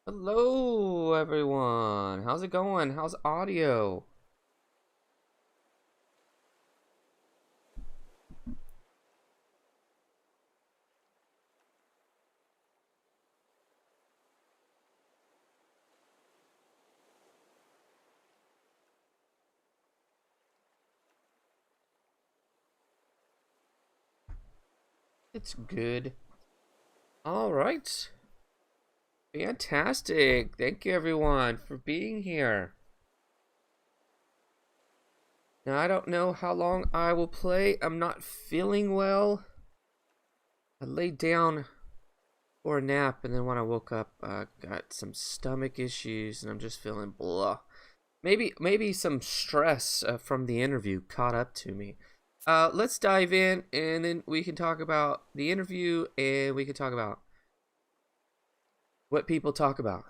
Hello, everyone. How's it going? How's audio? It's good. All right. Fantastic. Thank you, everyone, for being here. Now, I don't know how long I will play. I'm not feeling well. I laid down for a nap, and then when I woke up, got some stomach issues, and I'm just feeling blah. Maybe some stress from the interview caught up to me. Let's dive in, and then we can talk about the interview, and we can talk about what people talk about.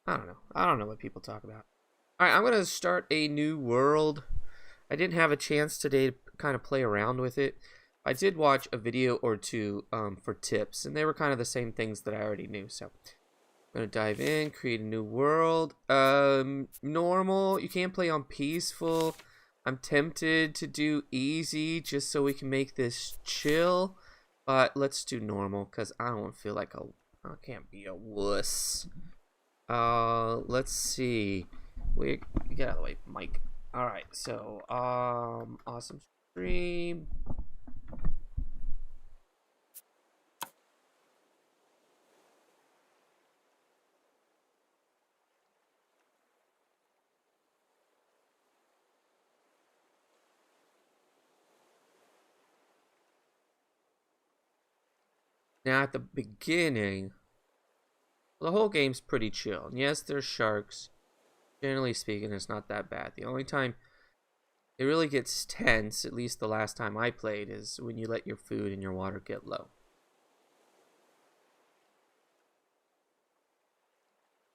I don't know. I don't know what people talk about. All right, I'm gonna start a new world. I didn't have a chance today to kind of play around with it. I did watch a video or two for tips, and they were kind of the same things that I already knew. So I'm gonna dive in, create a new world. Normal. You can't play on peaceful. I'm tempted to do easy just so we can make this chill, but let's do normal because I don't feel like I can't be a wuss. Let's see. We get out of the way, Mike. All right, so awesome stream. Now at the beginning, the whole game's pretty chill. And yes, there's sharks. Generally speaking, it's not that bad. The only time it really gets tense, at least the last time I played, is when you let your food and your water get low.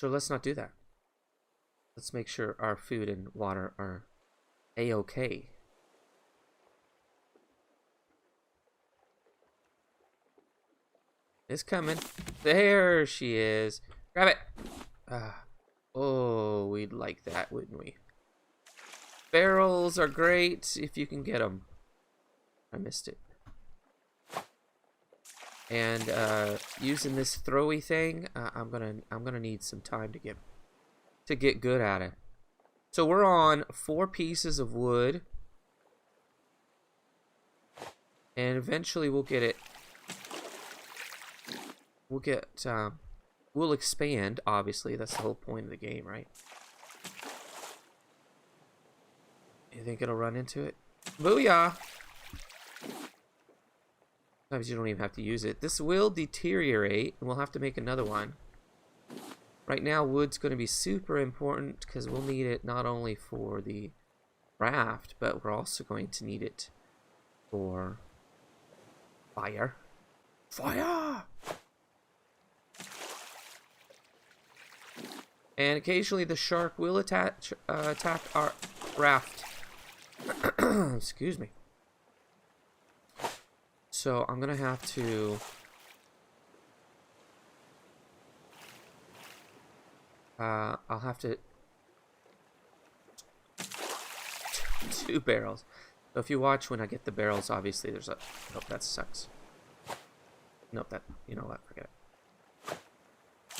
So let's not do that. Let's make sure our food and water are a-okay. It's coming. There she is. Grab it. Oh, we'd like that, wouldn't we? Barrels are great if you can get them. I missed it. And using this throwy thing, I'm gonna need some time to get good at it. So we're on 4 pieces of wood, and eventually we'll get it. We'll expand. Obviously, that's the whole point of the game, right? You think it'll run into it? Booyah! Sometimes you don't even have to use it. This will deteriorate, and we'll have to make another one. Right now, wood's going to be super important because we'll need it not only for the raft, but we're also going to need it for fire. Fire! And occasionally the shark will attack our raft. Excuse me. So I'm gonna have to I'll have to 2 barrels. So if you watch when I get the barrels, obviously there's a nope, that sucks. Nope, that, you know what, forget it.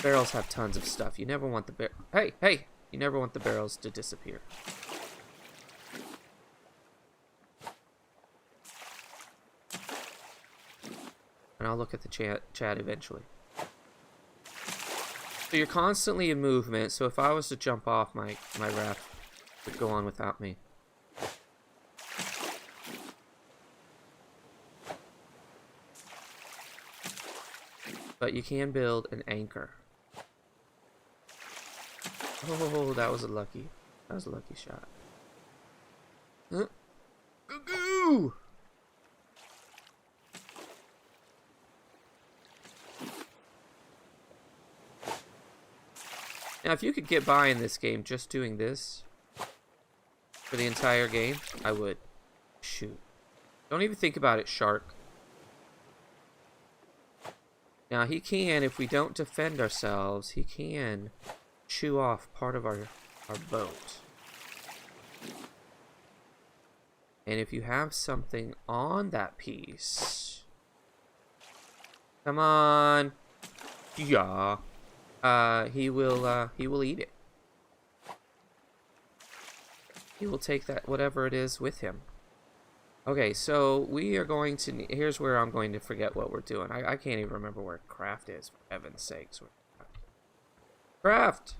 Barrels have tons of stuff. You never want the hey! You never want the barrels to disappear. And I'll look at the chat eventually. So you're constantly in movement, so if I was to jump off, my raft would go on without me. But you can build an anchor. Oh, that was a lucky shot. Goo-goo! Now, if you could get by in this game just doing this for the entire game, I would. Shoot. Don't even think about it, shark. Now he can, if we don't defend ourselves, he can chew off part of our boat. And if you have something on that piece... Come on! Yeah. He will eat it. He will take that, whatever it is, with him. Okay, so we are going to... Here's where I'm going to forget what we're doing. I can't even remember where craft is, for heaven's sakes. Craft!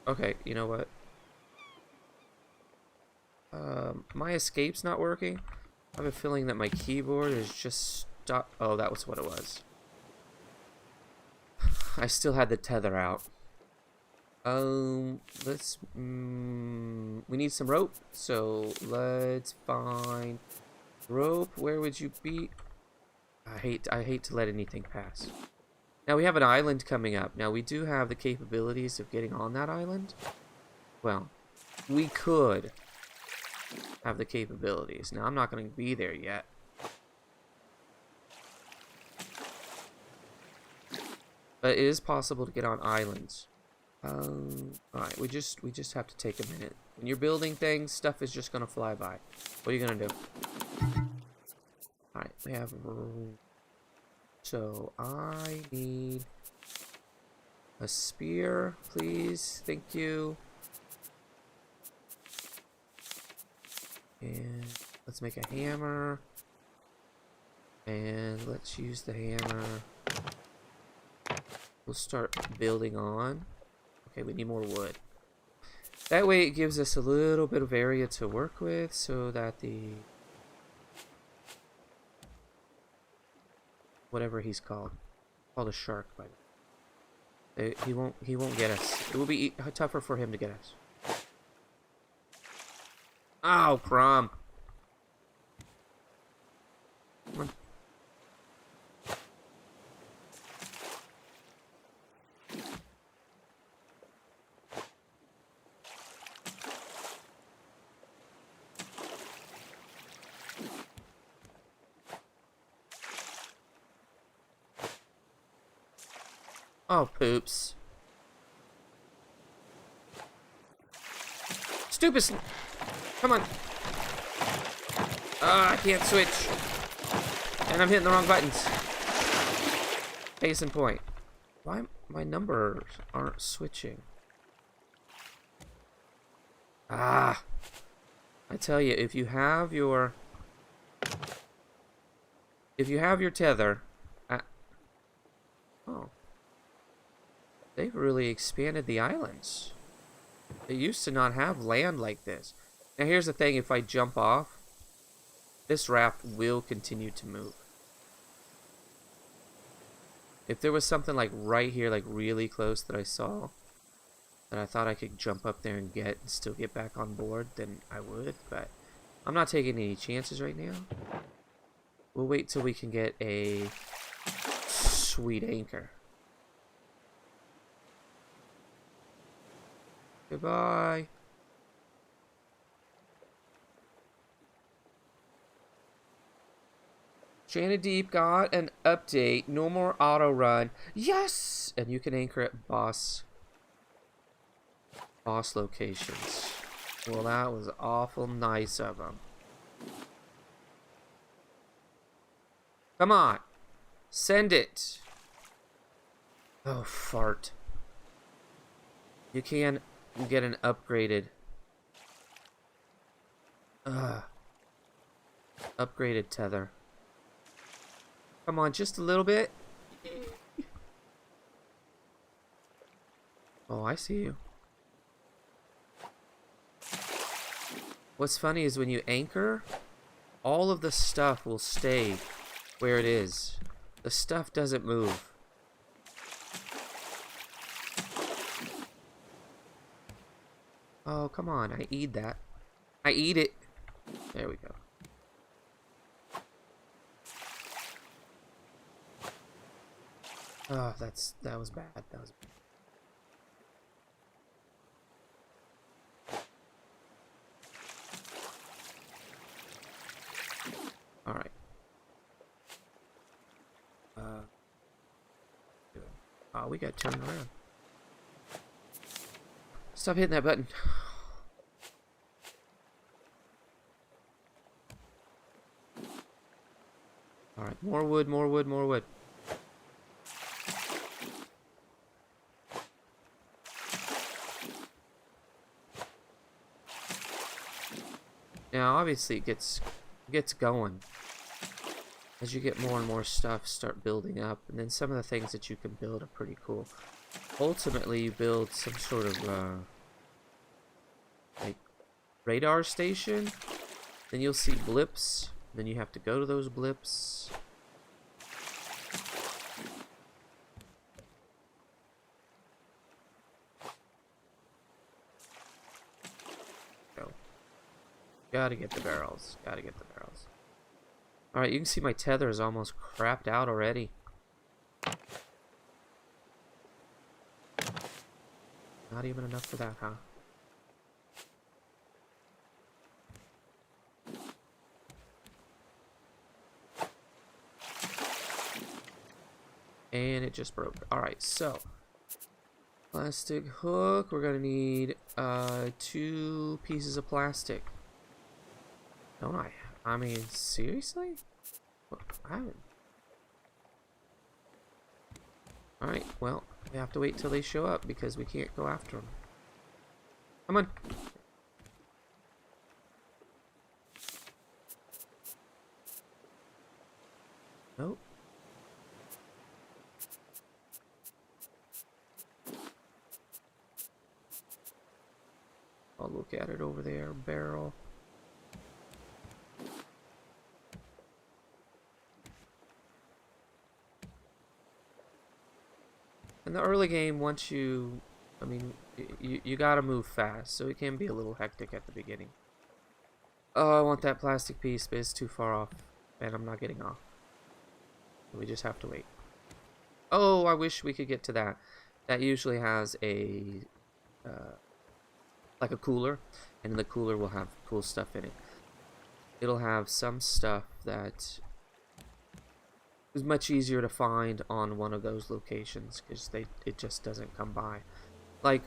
Okay, you know what? My escape's not working. I have a feeling that my keyboard is just stuck. Oh, that was what it was. I still had the tether out. Let's... we need some rope, so let's find rope. Where would you be? I hate to let anything pass. Now we have an island coming up. Now we do have the capabilities of getting on that island. Well, we could have the capabilities. Now I'm not going to be there yet. But it is possible to get on islands. Alright, we just have to take a minute. When you're building things, stuff is just gonna fly by. What are you gonna do? Alright, we have room. So I need a spear, please. Thank you. And let's make a hammer. And let's use the hammer. We'll start building on. Okay, we need more wood. That way it gives us a little bit of area to work with so that the... whatever he's called. Called a shark, by the way. He won't get us. It will be tougher for him to get us. Oh, crumb. Come on. Oh, poops. Stupid Come on. I can't switch. And I'm hitting the wrong buttons. Case in point. Why my numbers aren't switching? Ah. I tell you, if you have your tether... Oh. They've really expanded the islands. They used to not have land like this. Now here's the thing, if I jump off, this raft will continue to move. If there was something like right here, like really close that I saw, that I thought I could jump up there and get and still get back on board, then I would, but I'm not taking any chances right now. We'll wait till we can get a sweet anchor. Goodbye. Channel Deep got an update. No more auto run. Yes! And you can anchor at boss locations. Well, that was awful nice of them. Come on. Send it. Oh, fart. You can get an upgraded upgraded tether. Come on, just a little bit. Oh, I see you. What's funny is when you anchor, all of the stuff will stay where it is. The stuff doesn't move. Oh, come on. I eat that. I eat it. There we go. Oh, that was bad. That was bad. All right. Oh, we got turned around. Stop hitting that button. Alright, more wood, more wood, more wood. Now, obviously, it gets going. As you get more and more stuff start building up, and then some of the things that you can build are pretty cool. Ultimately, you build some sort of, like, radar station. Then you'll see blips. Then you have to go to those blips. Go. Gotta get the barrels. Gotta get the barrels. Alright, you can see my tether is almost crapped out already. Not even enough for that, huh? And it just broke. Alright, so plastic hook. We're gonna need 2 pieces of plastic. Don't I? I mean, seriously? I haven't. Alright, well, we have to wait till they show up because we can't go after them. Come on. Nope. I'll look at it over there. Barrel. In the early game, once you, I mean, you gotta move fast, so it can be a little hectic at the beginning. Oh, I want that plastic piece, but it's too far off, and I'm not getting off. We just have to wait. Oh, I wish we could get to that. That usually has a, like a cooler, and the cooler will have cool stuff in it. It'll have some stuff that is much easier to find on one of those locations because it just doesn't come by, like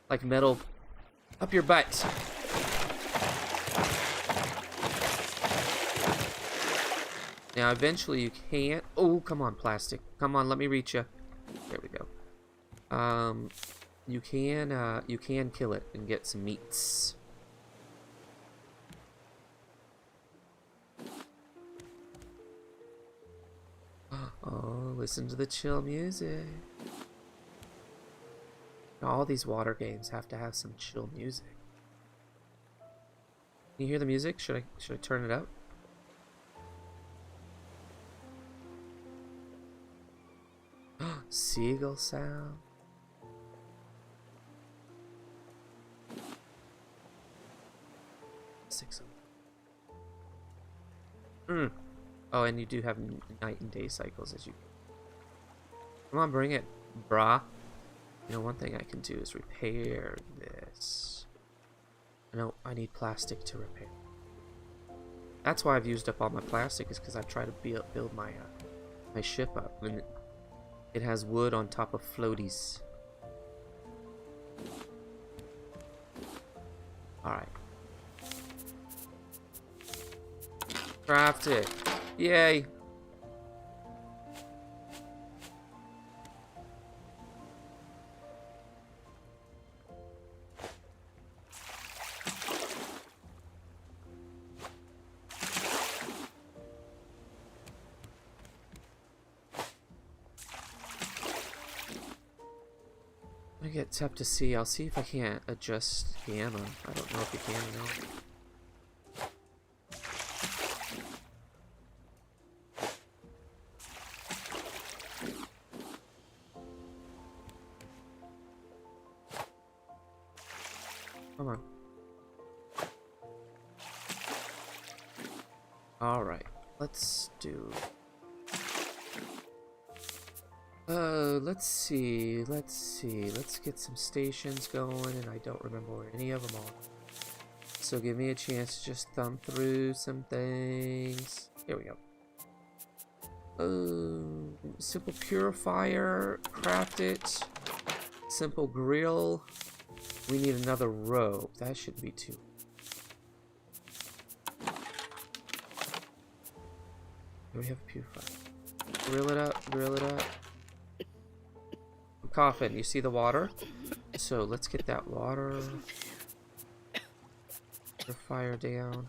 like metal up your butt. Now eventually you can't. Oh, come on, plastic. Come on, let me reach you. There we go. You can kill it and get some meats. Oh, listen to the chill music. All these water games have to have some chill music. Can you hear the music? Should I turn it up? Seagull sound. Oh, and you do have night and day cycles as you. Come on, bring it, brah. You know, one thing I can do is repair this. No, I need plastic to repair. That's why I've used up all my plastic, is because I've tried to build my my ship up, and it has wood on top of floaties. All right. Craft it. Yay. I get tap to see. I'll see if I can't adjust the ammo. I don't know if you can or not. Come on. Alright, let's do... let's see. Let's get some stations going, and I don't remember where any of them are. So give me a chance to just thumb through some things. Here we go. Simple purifier, craft it. Simple grill. We need another rope. That shouldn't be too. Do we have a purifier? Grill it up, grill it up. I'm coughing. You see the water? So let's get that water. The fire down.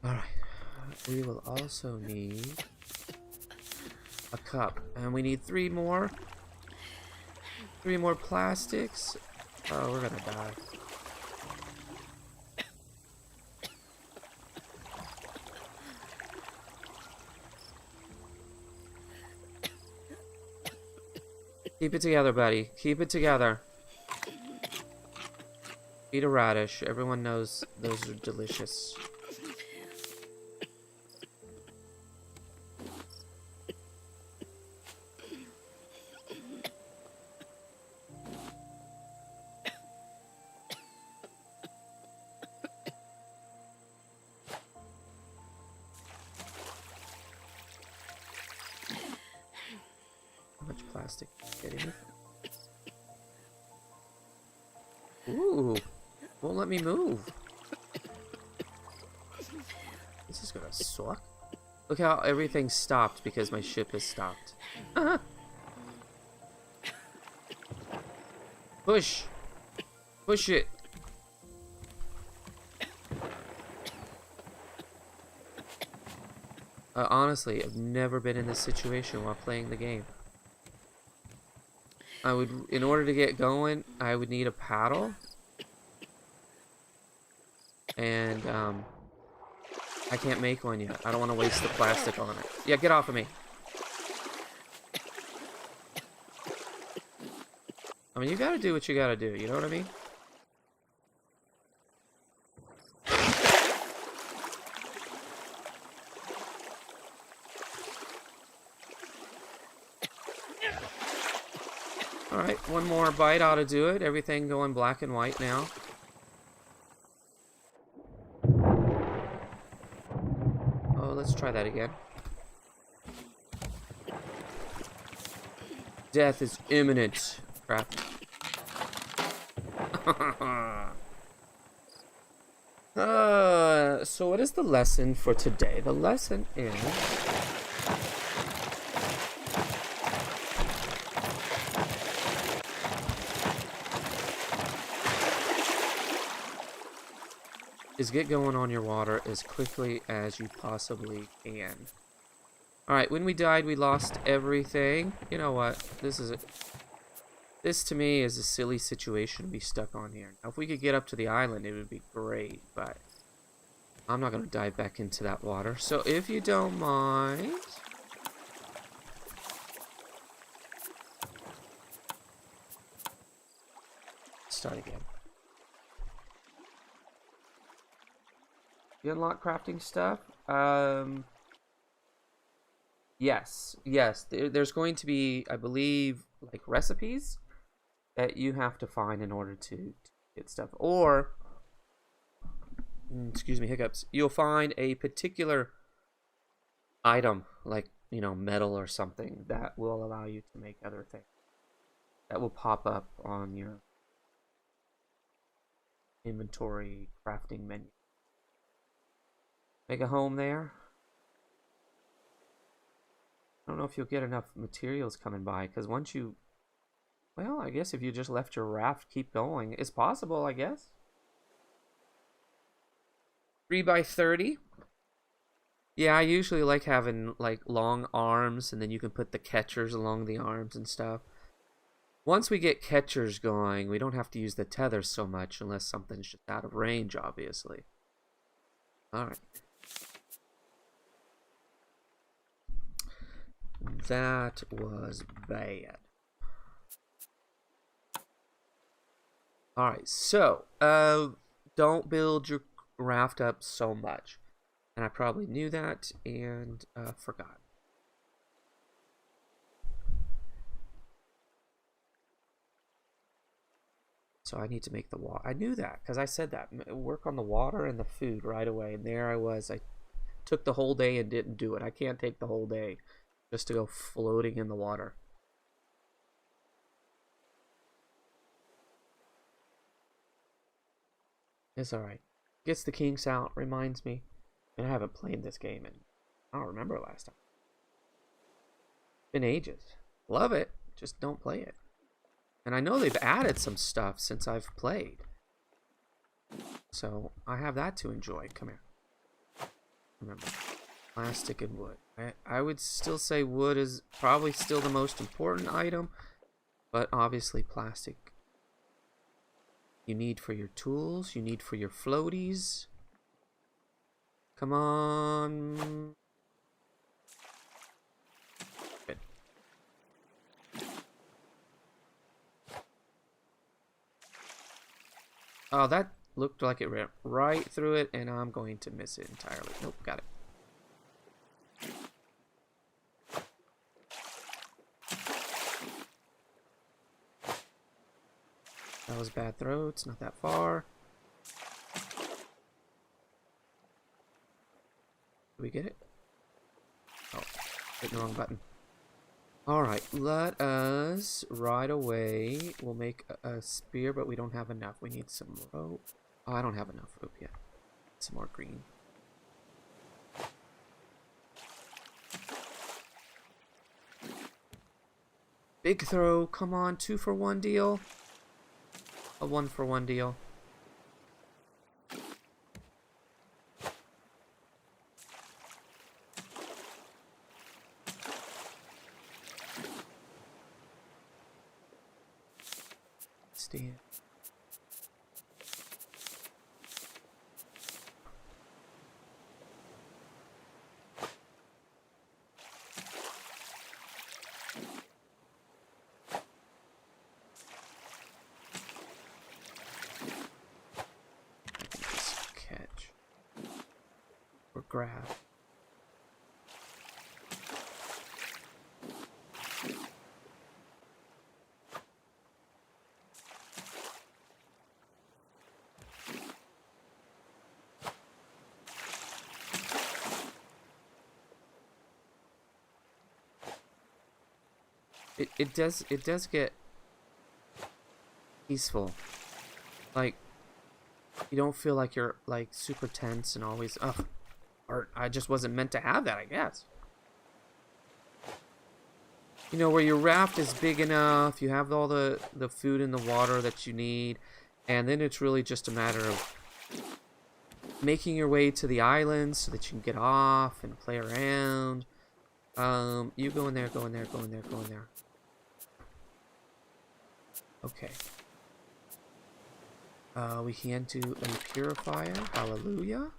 Alright. We will also need a cup. And we need 3 more. 3 more plastics. Oh, we're gonna die. Keep it together, buddy. Keep it together. Eat a radish. Everyone knows those are delicious. Plastic. Kidding me? Ooh, won't let me move. This is gonna suck. Look how everything stopped because my ship has stopped. Push, push it. Honestly, I've never been in this situation while playing the game. I would, in order to get going, I would need a paddle. And, I can't make one yet. I don't want to waste the plastic on it. Yeah, get off of me. I mean, you gotta do what you gotta do, you know what I mean? Alright, one more bite ought to do it. Everything going black and white now. Oh, let's try that again. Death is imminent. Crap. So what is the lesson for today? The lesson is get going on your water as quickly as you possibly can. Alright, when we died, we lost everything. You know what? This to me is a silly situation to be stuck on here. Now, if we could get up to the island, it would be great, but I'm not going to dive back into that water. So if you don't mind... Start again. You unlock crafting stuff? Yes. There's going to be, I believe, like recipes that you have to find in order to get stuff. Or, excuse me, hiccups. You'll find a particular item, like, you know, metal or something, that will allow you to make other things. That will pop up on your inventory crafting menu. Make a home there. I don't know if you'll get enough materials coming by, because once you... Well, I guess if you just left your raft keep going, it's possible, I guess. 3x30. Yeah, I usually like having, like, long arms, and then you can put the catchers along the arms and stuff. Once we get catchers going, we don't have to use the tether so much, unless something's just out of range, obviously. Alright. That was bad. Alright, so, don't build your raft up so much. And I probably knew that and forgot. So I need to make the water. I knew that because I said that. Work on the water and the food right away. And there I was. I took the whole day and didn't do it. I can't take the whole day just to go floating in the water. It's alright. Gets the kinks out. Reminds me. And I haven't played this game and I don't remember last time. Been ages. Love it. Just don't play it. And I know they've added some stuff since I've played. So I have that to enjoy. Come here. Remember, plastic and wood. I would still say wood is probably still the most important item. But obviously plastic you need for your tools. You need for your floaties. Come on. Good. Oh, that looked like it went right through it, and I'm going to miss it entirely. Nope, got it. That was a bad throw. It's not that far. Did we get it? Oh, hit the wrong button. Alright, let us right away. We'll make a spear, but we don't have enough. We need some rope. Oh, I don't have enough rope yet. Some more green. Big throw. Come on, 2-for-1 deal. A 1-for-1 deal. Stand. Catch or grab. It does get peaceful. Like you don't feel like you're like super tense and always or I just wasn't meant to have that, I guess. You know, where your raft is big enough, you have all the food and the water that you need, and then it's really just a matter of making your way to the island so that you can get off and play around. You go in there, go in there, go in there, go in there. Okay. We can do a purifier. Hallelujah.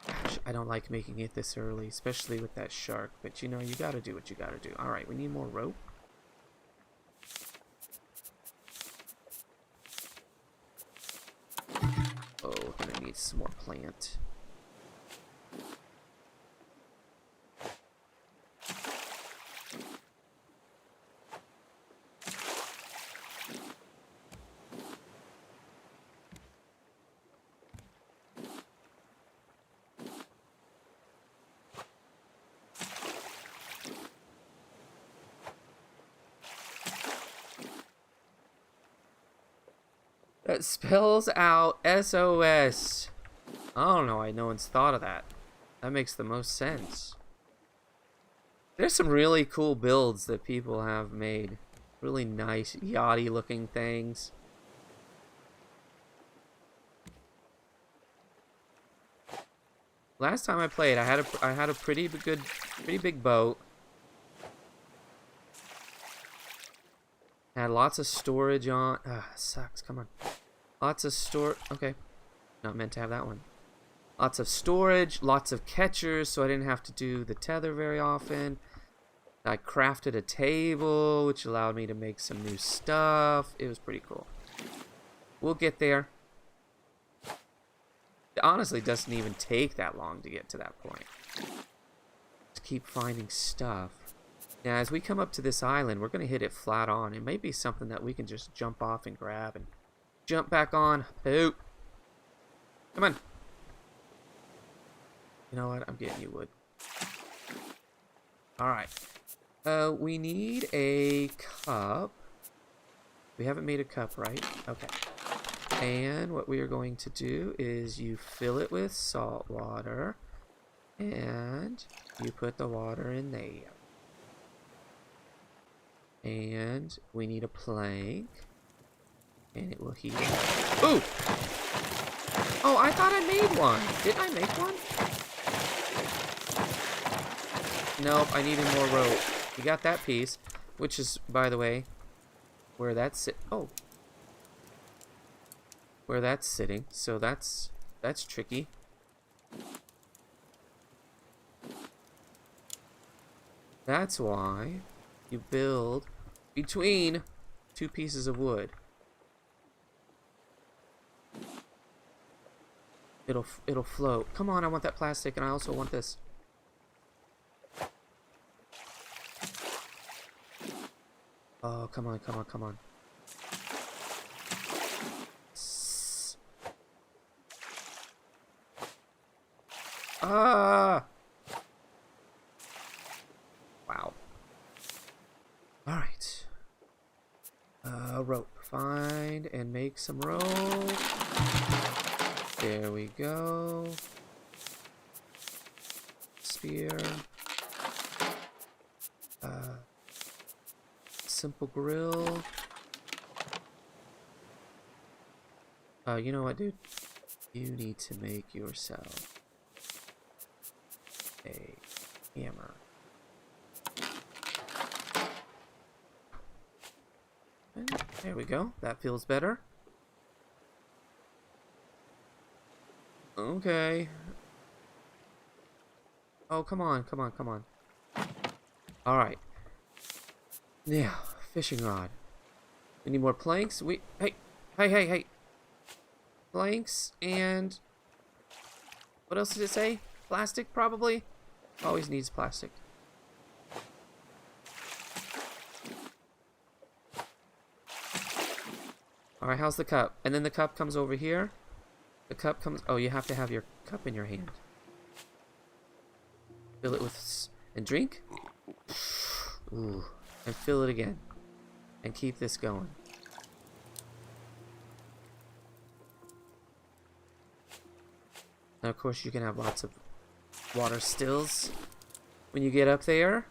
Gosh, I don't like making it this early, especially with that shark. But you know, you gotta do what you gotta do. Alright, we need more rope. Oh, we're gonna need some more plant. That spells out SOS. I don't know why no one's thought of that. That makes the most sense. There's some really cool builds that people have made. Really nice, yachty looking things. Last time I played, I had a pretty big boat. Had lots of storage on. Sucks. Come on. Lots of Okay. Not meant to have that one. Lots of storage, lots of catchers, so I didn't have to do the tether very often. I crafted a table, which allowed me to make some new stuff. It was pretty cool. We'll get there. It honestly doesn't even take that long to get to that point. Just keep finding stuff. Now, as we come up to this island, we're going to hit it flat on. It may be something that we can just jump off and grab and jump back on. Poop. Come on. You know what? I'm getting you wood. Alright. We need a cup. We haven't made a cup, right? Okay. And what we are going to do is you fill it with salt water. And you put the water in there. And we need a plank. And it will heat up. Ooh! Oh, I thought I made one. Didn't I make one? Nope, I needed more rope. We got that piece, which is, by the way, where that's where that's sitting. So that's tricky. That's why you build between two pieces of wood. It'll float. Come on, I want that plastic, and I also want this. Oh, come on, come on, come on. Ah! Wow. Alright. Rope. Find and make some rope. There we go. Spear. Simple grill. You know what, dude? You need to make yourself a hammer. And there we go. That feels better. Okay. Oh, come on, come on, come on. Alright. Now, fishing rod. We need more planks. Hey. Planks and... what else did it say? Plastic, probably? Always needs plastic. Alright, how's the cup? And then the cup comes over here. The cup comes... oh, you have to have your cup in your hand. Fill it with... and drink? Ooh. And fill it again. And keep this going. And of course you can have lots of water stills when you get up there.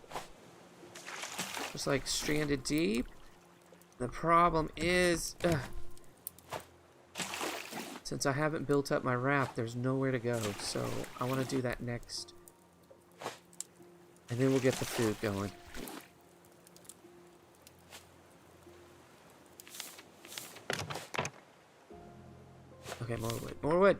Just like stranded deep. The problem is... since I haven't built up my raft, there's nowhere to go. So I want to do that next. And then we'll get the food going. Okay, more wood. More wood!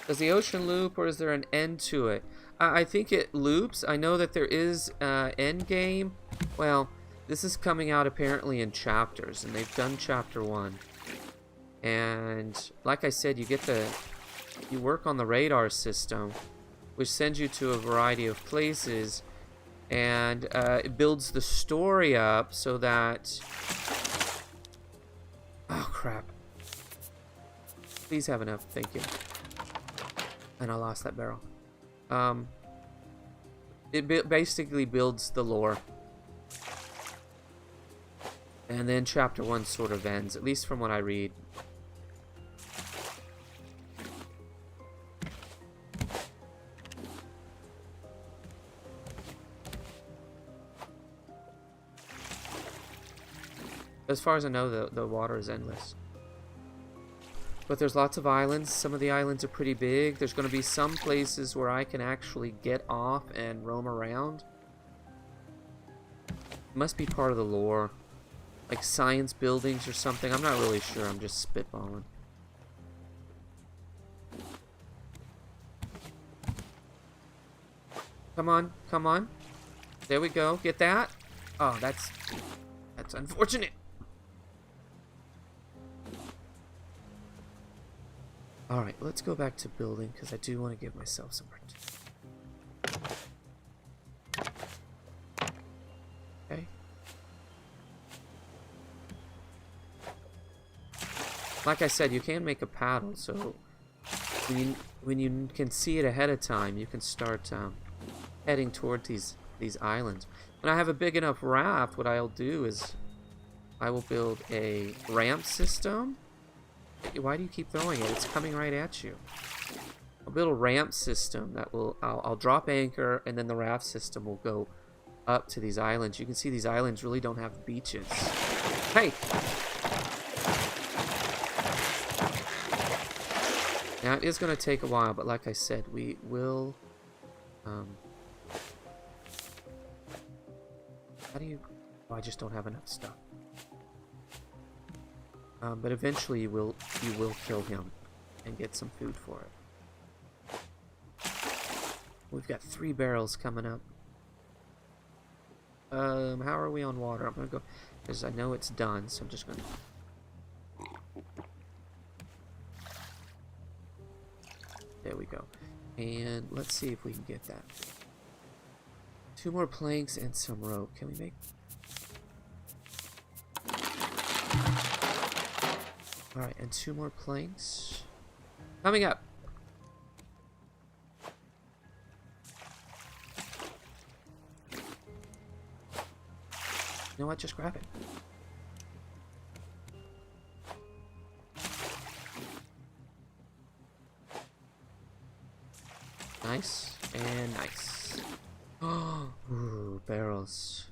Does the ocean loop, or is there an end to it? I think it loops. I know that there is end game. Well, this is coming out apparently in chapters, and they've done chapter 1. And like I said, you work on the radar system, which sends you to a variety of places, and it builds the story up so that... oh, crap. Please have enough. Thank you. And I lost that barrel. It basically builds the lore. And then chapter 1 sort of ends, at least from what I read. As far as I know, the water is endless. But there's lots of islands. Some of the islands are pretty big. There's going to be some places where I can actually get off and roam around. It must be part of the lore. Like science buildings or something. I'm not really sure. I'm just spitballing. Come on. Come on. There we go. Get that. Oh, that's unfortunate. Alright, let's go back to building, because I do want to give myself some protection. Okay. Like I said, you can make a paddle, so when you can see it ahead of time, you can start heading toward these islands. When I have a big enough raft, what I'll do is I will build a ramp system. Why do you keep throwing it? It's coming right at you. I'll build a ramp system that will... I'll drop anchor, and then the raft system will go up to these islands. You can see these islands really don't have beaches. Hey! Now, it is going to take a while, but like I said, we will... how do you... Oh, I just don't have enough stuff. But eventually you will kill him and get some food for it. We've got 3 barrels coming up. How are we on water? I'm gonna go, because I know it's done, so I'm just gonna... There we go. And let's see if we can get that. 2 more planks and some rope. Can we make... Alright, and 2 more planks. Coming up! You know what? Just grab it. Nice. And nice. Oh, ooh, barrels.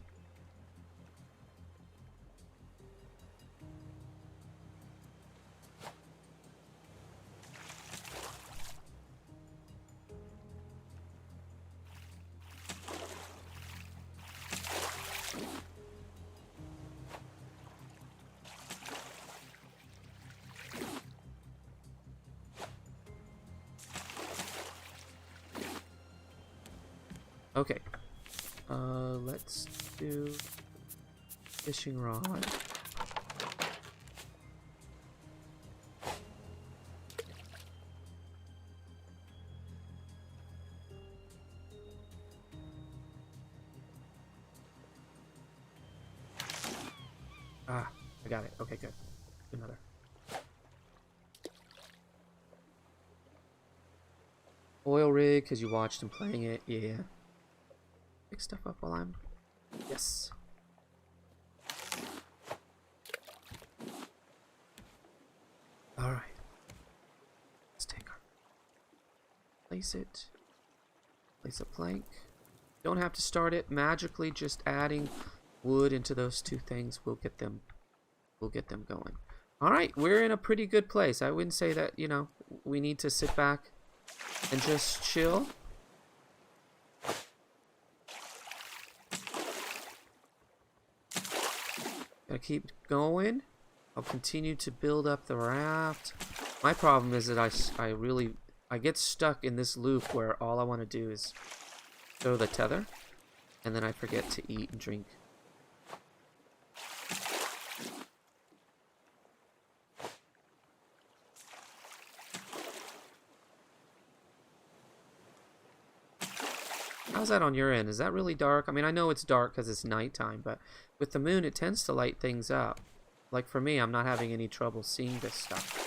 Okay, let's do fishing rod. Ah, I got it. Okay, good. Another. Oil rig, because you watched him playing it. Yeah. Pick stuff up while I'm... Yes. Alright. Let's take our... Place it. Place a plank. Don't have to start it. Magically, just adding wood into those 2 things will get them... We'll get them going. Alright, we're in a pretty good place. I wouldn't say that, you know, we need to sit back and just chill. Gotta keep going. I'll continue to build up the raft. My problem is that I get stuck in this loop where all I want to do is throw the tether, and then I forget to eat and drink. How's that on your end? Is that really dark? I mean, I know it's dark because it's nighttime, but with the moon, it tends to light things up. Like for me, I'm not having any trouble seeing this stuff.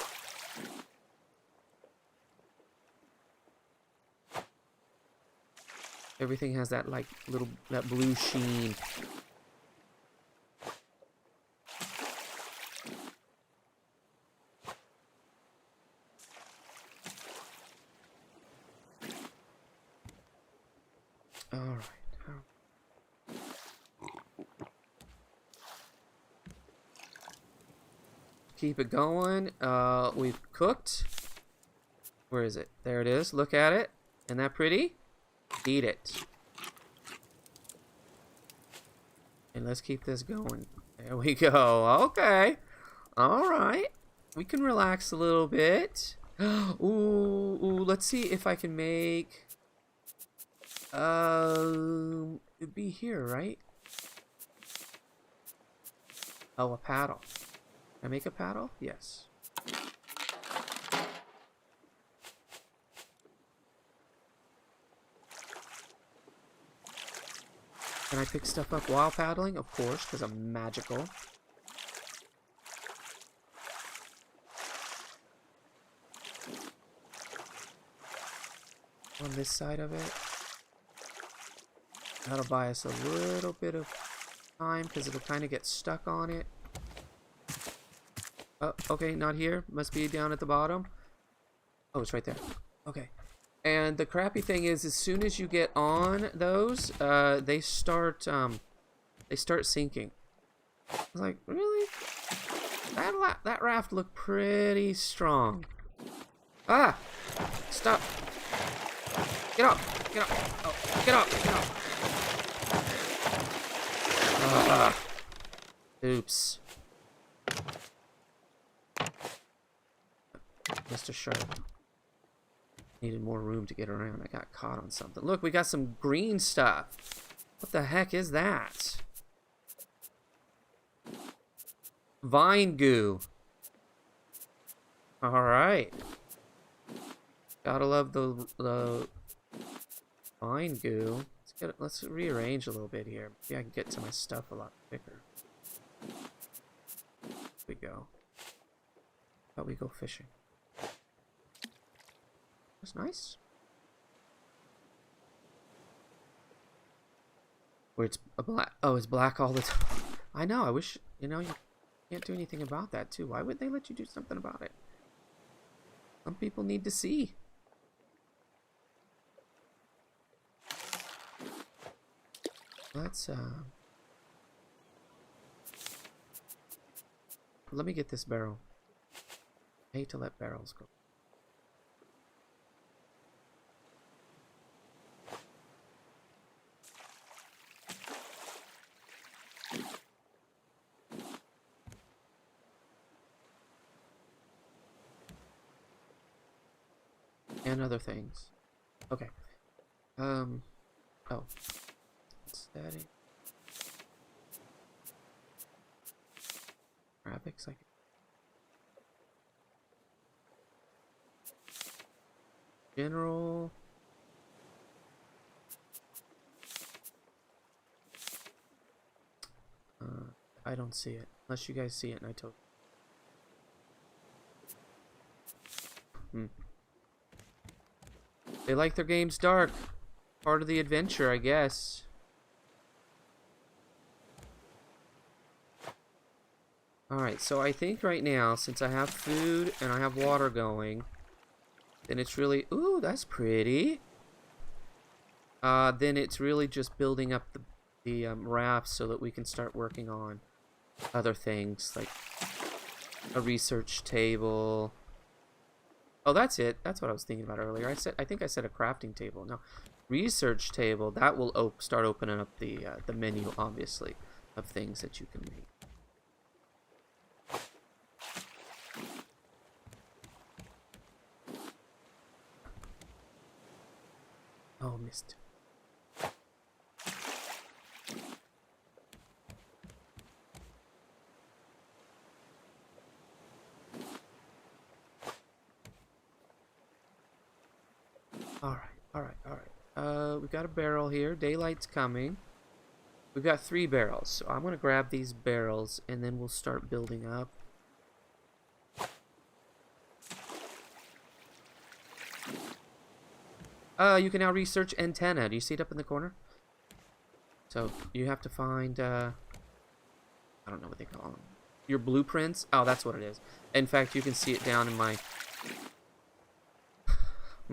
Everything has that like that blue sheen. All right. Keep it going. We've cooked. Where is it? There it is. Look at it. Isn't that pretty? Eat it. And let's keep this going. There we go. Okay. All right. We can relax a little bit. Ooh, let's see if I can make... it'd be here, right? Oh, a paddle. Can I make a paddle? Yes. Can I pick stuff up while paddling? Of course, because I'm magical. On this side of it. That'll buy us a little bit of time because it'll kind of get stuck on it. Oh, okay, not here. Must be down at the bottom. Oh, it's right there. Okay. And the crappy thing is, as soon as you get on those, they start sinking. I was like, really? That raft looked pretty strong. Ah! Stop! Get off! Get off! Oh, get off! Get off! Oops. Mr. Sharp. Needed more room to get around. I got caught on something. Look, we got some green stuff. What the heck is that? Vine goo. Alright. Gotta love the vine goo. Let's rearrange a little bit here. Maybe I can get to my stuff a lot quicker. Here we go. How about we go fishing? That's nice. Where it's a black. Oh, it's black all the time. I know. I wish, you know, you can't do anything about that too. Why would they let you do something about it? Some people need to see. Let's let me get this barrel. I hate to let barrels go. And other things. Okay. Oh. What's that? Graphics, like. General. I don't see it. Unless you guys see it and I told you. They like their games dark. Part of the adventure, I guess. Alright, so I think right now, since I have food and I have water going, then it's really... Ooh, that's pretty. Then it's really just building up the raft so that we can start working on other things, like a research table. Oh, that's it. That's what I was thinking about earlier. I think I said a crafting table. No, research table. That will start opening up the menu, obviously, of things that you can make. Oh, missed. Alright. We've got a barrel here. Daylight's coming. We've got 3 barrels. So I'm going to grab these barrels and then we'll start building up. You can now research antenna. Do you see it up in the corner? So you have to find, I don't know what they call them. Your blueprints? Oh, that's what it is. In fact, you can see it down in my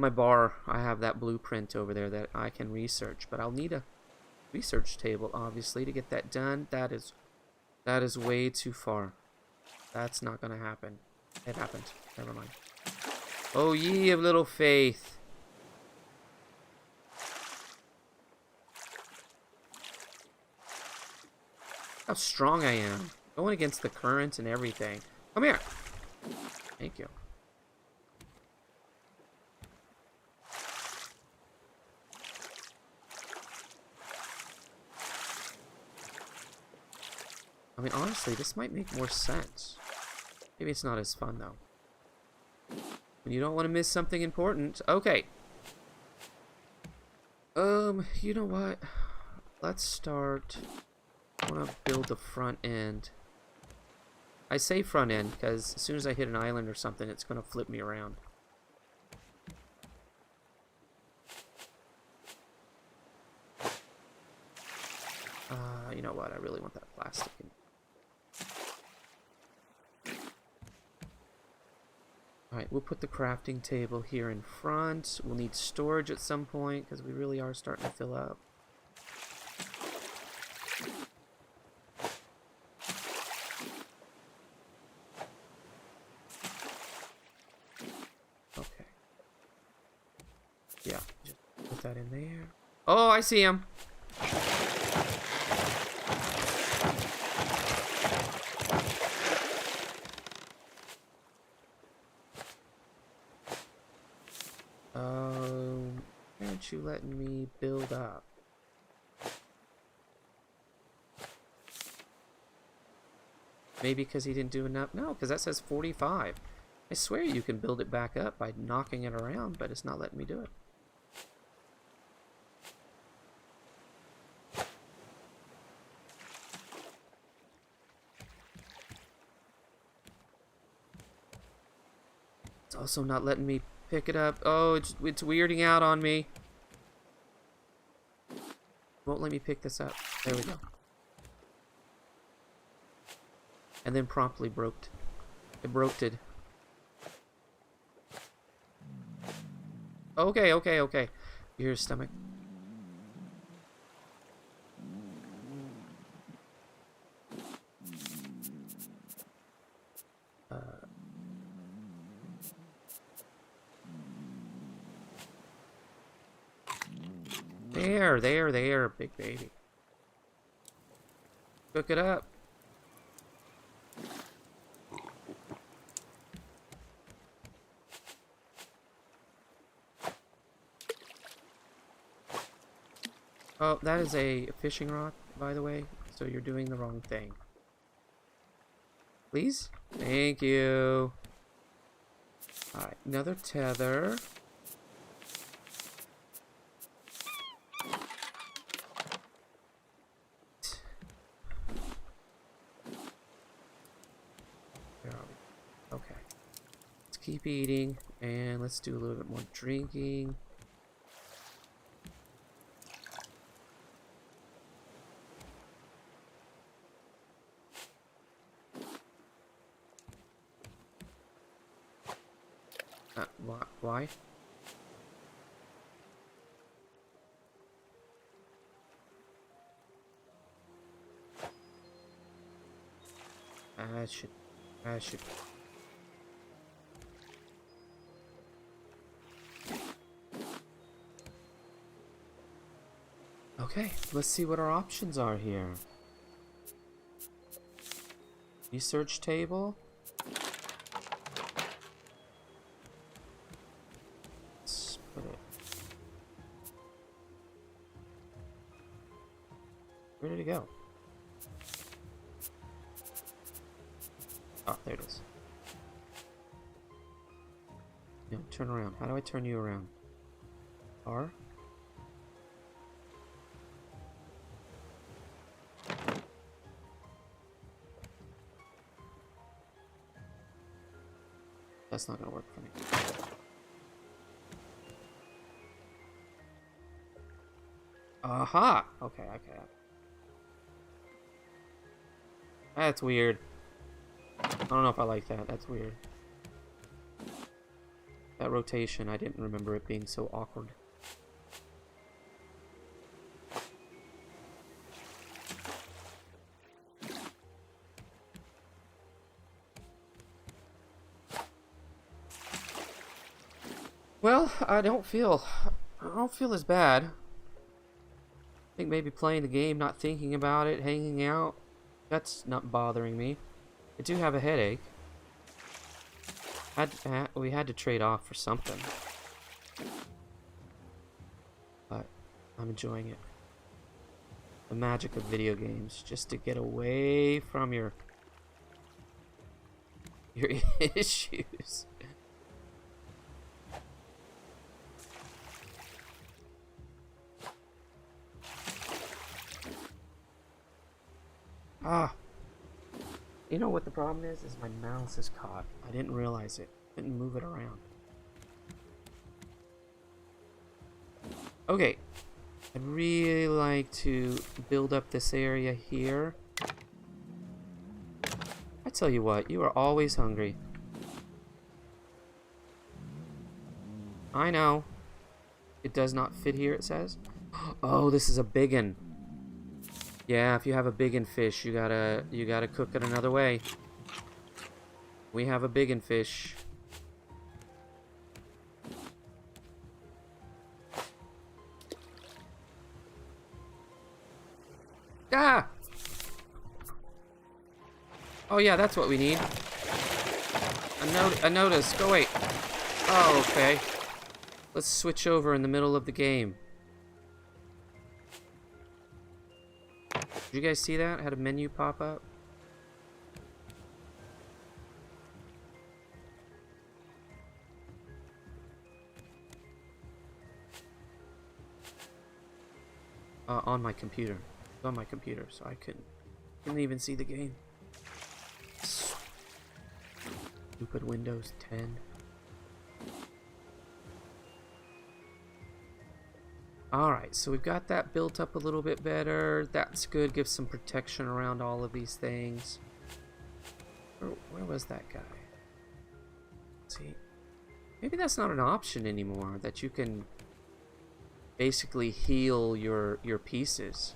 bar. I have that blueprint over there that I can research, but I'll need a research table, obviously, to get that done. That is way too far. That's not gonna happen. It happened. Never mind. Oh, ye of little faith. How strong I am. Going against the current and everything. Come here. Thank you. I mean, honestly, this might make more sense. Maybe it's not as fun, though. When you don't want to miss something important. Okay. You know what? let's start. I want to build the front end. I say front end because as soon as I hit an island or something, it's going to flip me around. You know what? I really want that plastic in. Alright, we'll put the crafting table here in front. We'll need storage at some point because we really are starting to fill up. Okay. Yeah, just put that in there. Oh, I see him. Why aren't you letting me build up? Maybe because he didn't do enough? No, because that says 45. I swear you can build it back up by knocking it around, but it's not letting me do it. It's also not letting me pick it up. Oh, it's weirding out on me. Won't let me pick this up. There we go. And then promptly broke. It broke-ed. Okay, okay, okay. Your stomach. There, big baby. Cook it up. Oh, that is a fishing rod, by the way, so you're doing the wrong thing. Please? Thank you. Alright, another tether. Where are we? Okay. Let's keep eating, and let's do a little bit more drinking. Why? I should. Okay, let's see what our options are here. Research table. Let's put it. Where did it go? Oh, there it is. No, turn around. How do I turn you around? R? That's not gonna work for me. Aha! Okay, okay. That's weird. I don't know if I like that. That's weird. That rotation, I didn't remember it being so awkward. Well, I don't feel as bad. I think maybe playing the game, not thinking about it, hanging out, that's not bothering me. I do have a headache. We had to trade off for something. But I'm enjoying it. The magic of video games, just to get away from your issues. Ah. You know what the problem is? Is my mouse is caught. I didn't realize it. Didn't move it around. Okay. I'd really like to build up this area here. I tell you what, you are always hungry. I know. It does not fit here, it says. Oh, this is a biggin. Yeah, if you have a biggin fish, you gotta cook it another way. We have a biggin fish. Ah! Oh yeah, that's what we need. A notice. Go wait. Oh, okay. Let's switch over in the middle of the game. Did you guys see that? It had a menu pop up. On my computer. It was on my computer, so I couldn't even see the game. Stupid Windows 10. Alright, so we've got that built up a little bit better. That's good. Gives some protection around all of these things. Where was that guy? Let's see. Maybe that's not an option anymore, that you can basically heal your pieces.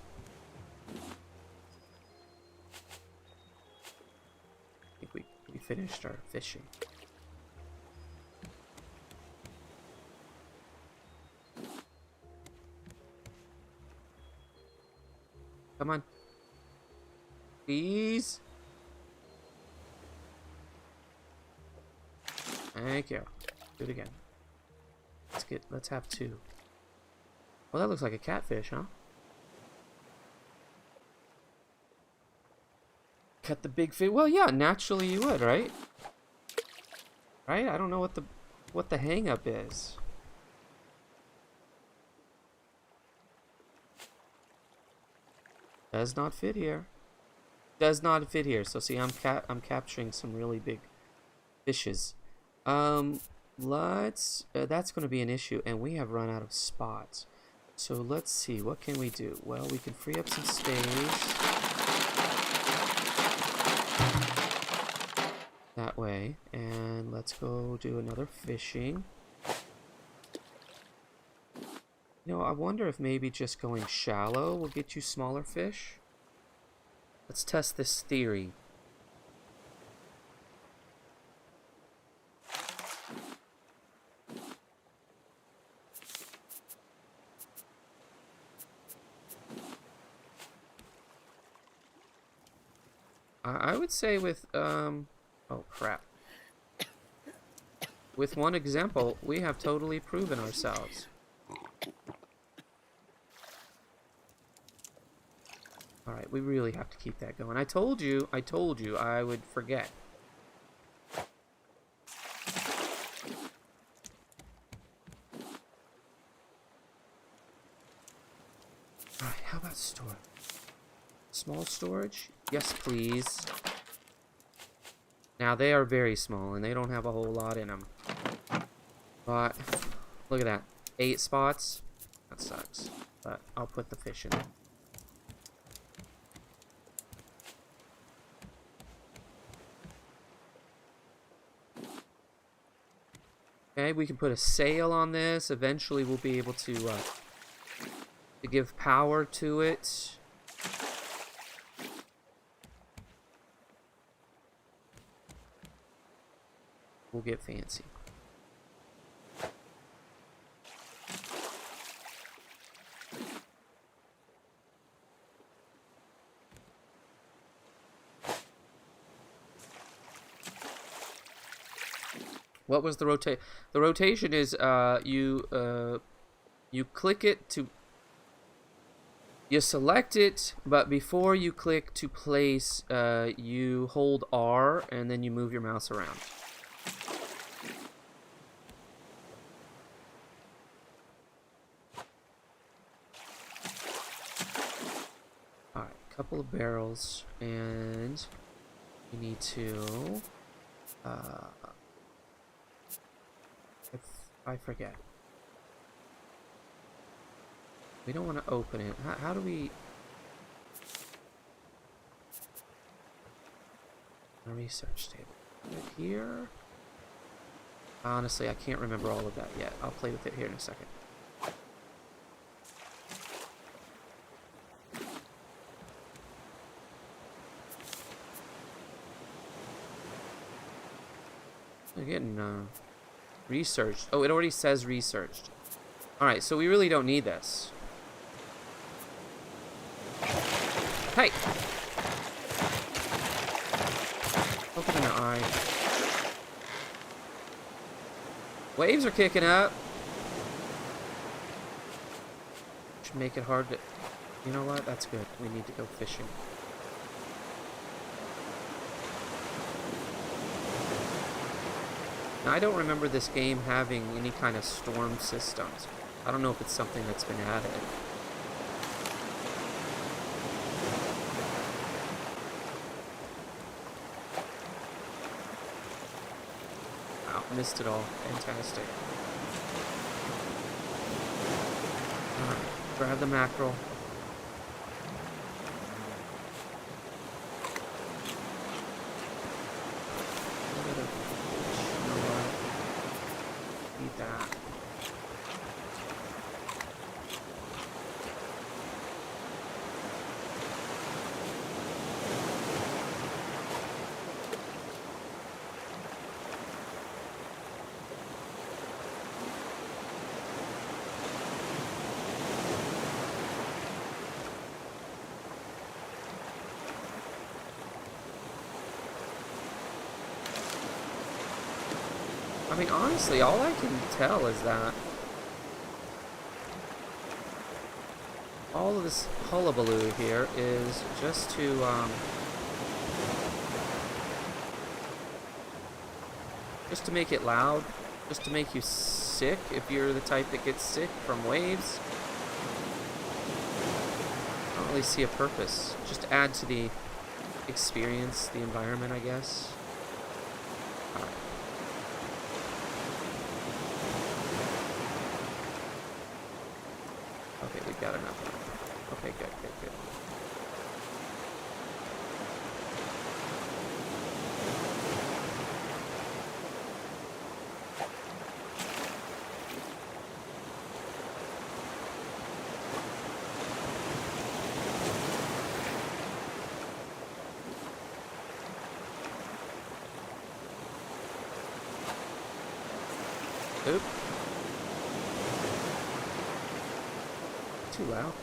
I think we finished our fishing. Come on. Please. Thank you. Do it again. Let's have two. Well, that looks like a catfish, huh? Cut the big fish. Well, yeah, naturally you would, right? Right? I don't know what the hang up is. Does not fit here. Does not fit here. So see, I'm capturing some really big fishes. That's going to be an issue, and we have run out of spots. So let's see, what can we do? Well, we can free up some space. That way, and let's go do another fishing. You know, I wonder if maybe just going shallow will get you smaller fish. Let's test this theory. I would say with, oh crap. With one example, we have totally proven ourselves. Alright, we really have to keep that going. I told you I would forget. Alright, how about storage? Small storage? Yes, please. Now, they are very small, and they don't have a whole lot in them. But, look at that. 8 spots? That sucks. But, I'll put the fish in it. Okay, we can put a sail on this. Eventually, we'll be able to give power to it. We'll get fancy. What was the rotate? The rotation is you click it to, you select it, but before you click to place, you hold R and then you move your mouse around. couple of barrels, and we need to, if I forget. We don't want to open it. How do we... A research table. Right here? Honestly, I can't remember all of that yet. I'll play with it here in a second. We're getting researched. Oh, it already says researched. Alright, so we really don't need this. Hey! Poke it in the eye. Waves are kicking up. Should make it hard to... You know what? That's good. We need to go fishing. Now, I don't remember this game having any kind of storm systems. I don't know if it's something that's been added. Wow, missed it all. Fantastic. Alright, grab the mackerel. That. I mean, honestly, all I can tell is that all of this hullabaloo here is just to, make it loud, just to make you sick if you're the type that gets sick from waves. I don't really see a purpose. Just to add to the experience, the environment, I guess. Alright. Okay, we've got enough. Okay, good, good, good. Oop. Too loud.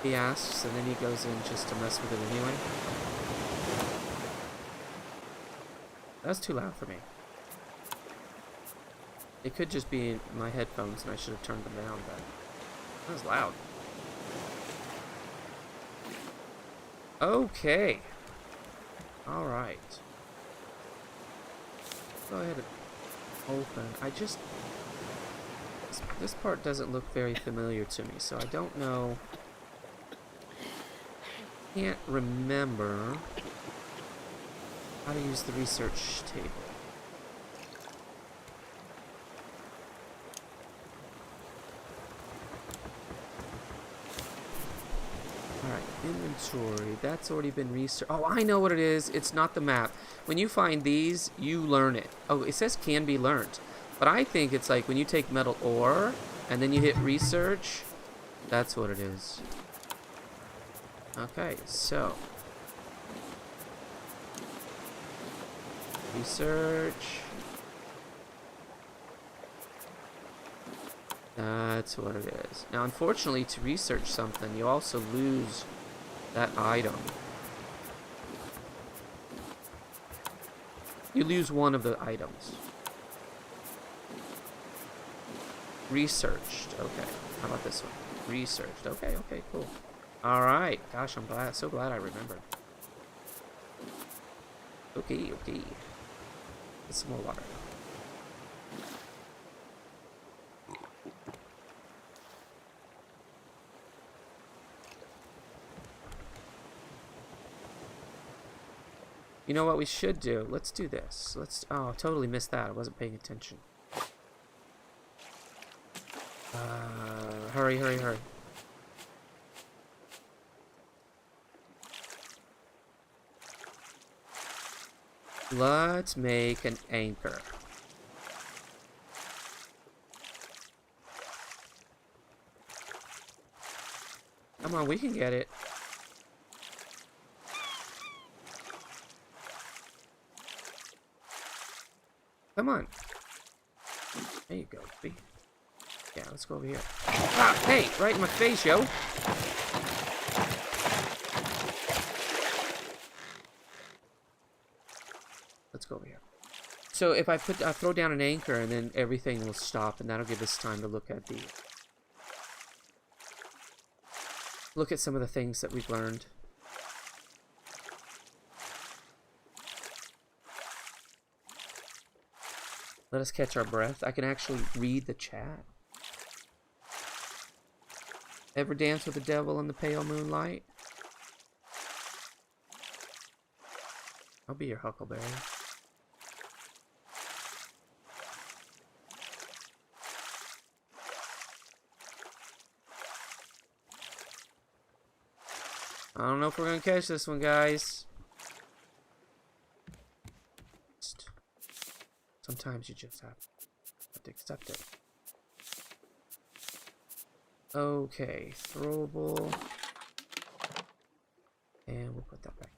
He asks, and then he goes in just to mess with it anyway. That's too loud for me. It could just be my headphones, and I should have turned them down, but that was loud. Okay. Alright. Go ahead and open. I just... This part doesn't look very familiar to me, so I don't know. Can't remember how to use the research table. Alright, inventory. That's already been researched. Oh, I know what it is. It's not the map. When you find these, you learn it. Oh, it says can be learned. But I think it's like when you take metal ore and then you hit research, that's what it is. Okay, so research. That's what it is. Now, unfortunately, to research something, you also lose that item. You lose one of the items. Researched. Okay. How about this one? Researched. Okay, okay, cool. Alright. Gosh, I'm glad. So glad I remembered. Okay, okay. Get some more water. You know what we should do? Let's do this. Oh, I totally missed that. I wasn't paying attention. Hurry, hurry, hurry. Let's make an anchor. Come on, we can get it. Come on. There you go, B. Yeah, let's go over here. Ah, hey, right in my face, yo. Let's go over here. So if I throw down an anchor, and then everything will stop, and that'll give us time to look at some of the things that we've learned. Let us catch our breath. I can actually read the chat. Ever dance with the devil in the pale moonlight? I'll be your huckleberry. I don't know if we're gonna catch this one, guys. Sometimes you just have to accept it. Okay, throwable. And we'll put that back.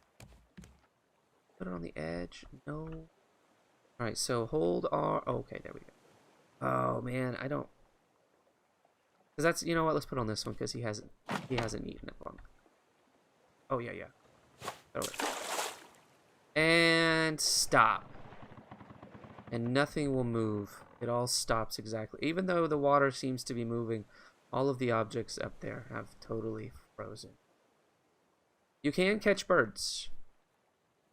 Put it on the edge. No. Alright, so hold R. Okay, there we go. Oh man, I don't. Because that's, you know what, let's put on this one because he hasn't eaten it long. Oh yeah, yeah. Totally. And stop. And nothing will move. It all stops exactly. Even though the water seems to be moving, all of the objects up there have totally frozen. You can catch birds.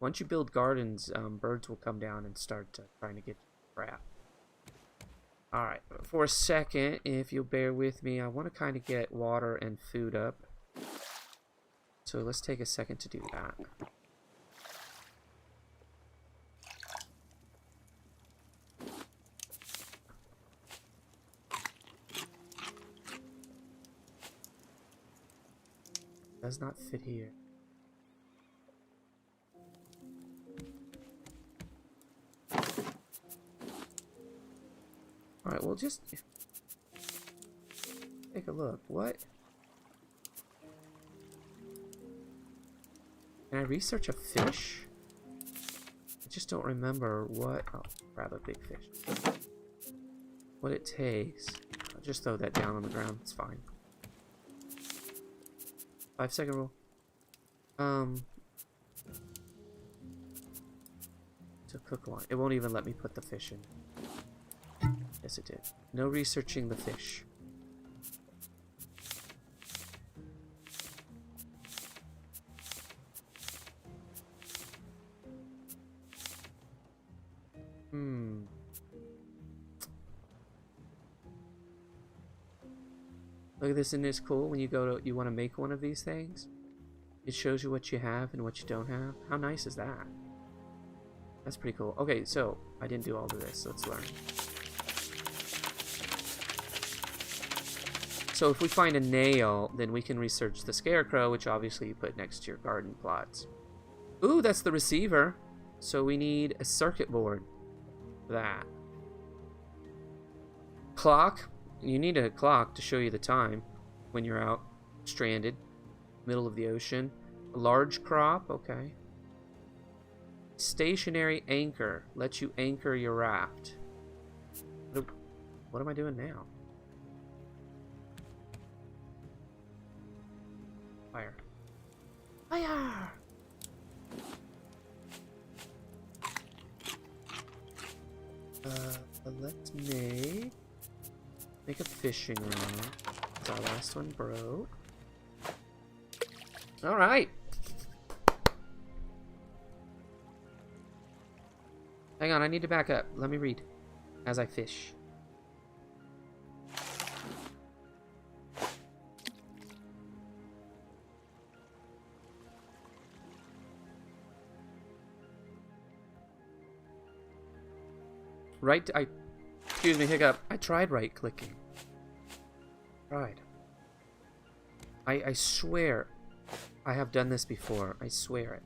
Once you build gardens, birds will come down and start trying to get crap. Alright, for a second, if you'll bear with me, I want to kind of get water and food up. So let's take a second to do that. Does not fit here. Alright, we'll just take a look. What? Can I research a fish? I just don't remember what. Oh, grab a big fish. What it takes. I'll just throw that down on the ground. It's fine. 5-second rule. To cook one. It won't even let me put the fish in. Yes, it did. No researching the fish. Look at this, isn't this cool? When you you want to make one of these things, it shows you what you have and what you don't have. How nice is that? That's pretty cool. Okay, so I didn't do all of this. Let's learn. So if we find a nail, then we can research the scarecrow, which obviously you put next to your garden plots. Ooh, that's the receiver. So we need a circuit board for that. Clock. You need a clock to show you the time when you're out stranded, middle of the ocean. A large crop, okay. Stationary anchor lets you anchor your raft. What am I doing now? Fire. Fire! Let's make a fishing rod. Our last one broke. Alright. Hang on, I need to back up. Let me read as I fish. Excuse me, hiccup. I tried right-clicking. Tried. I swear I have done this before. I swear it.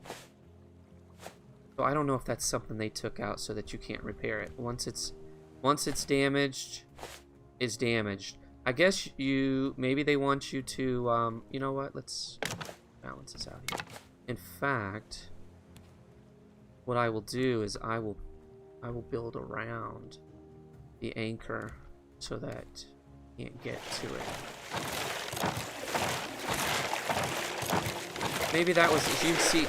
So I don't know if that's something they took out so that you can't repair it. Once it's damaged, it's damaged. I guess maybe they want you to you know what? Let's balance this out here. In fact, what I will do is I will build around the anchor so that you can't get to it. Maybe that was,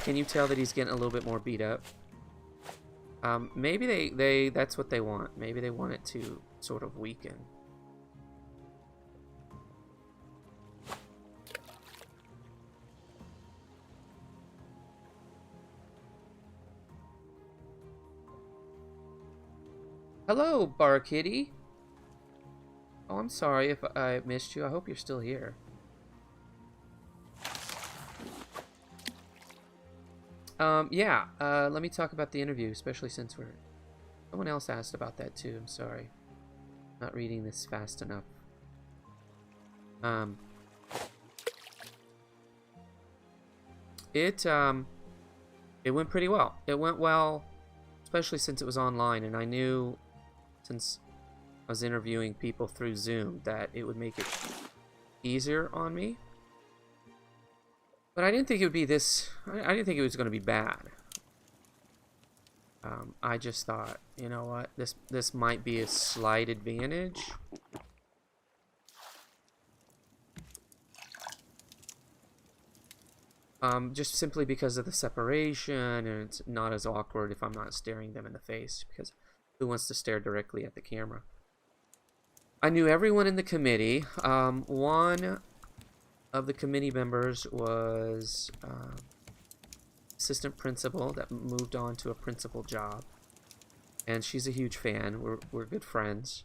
can you tell that he's getting a little bit more beat up? Maybe that's what they want. Maybe they want it to sort of weaken. Hello, Bar Kitty. Oh, I'm sorry if I missed you. I hope you're still here. Yeah, let me talk about the interview, especially since someone else asked about that too. I'm sorry. Not reading this fast enough. It went pretty well. It went well, especially since it was online, and I knew, since I was interviewing people through Zoom, that it would make it easier on me. But I didn't think it would be this. I didn't think it was going to be bad. I just thought, you know what, this might be a slight advantage. Just simply because of the separation, and it's not as awkward if I'm not staring them in the face, because who wants to stare directly at the camera? I knew everyone in the committee. One of the committee members was assistant principal that moved on to a principal job, and she's a huge fan. We're good friends,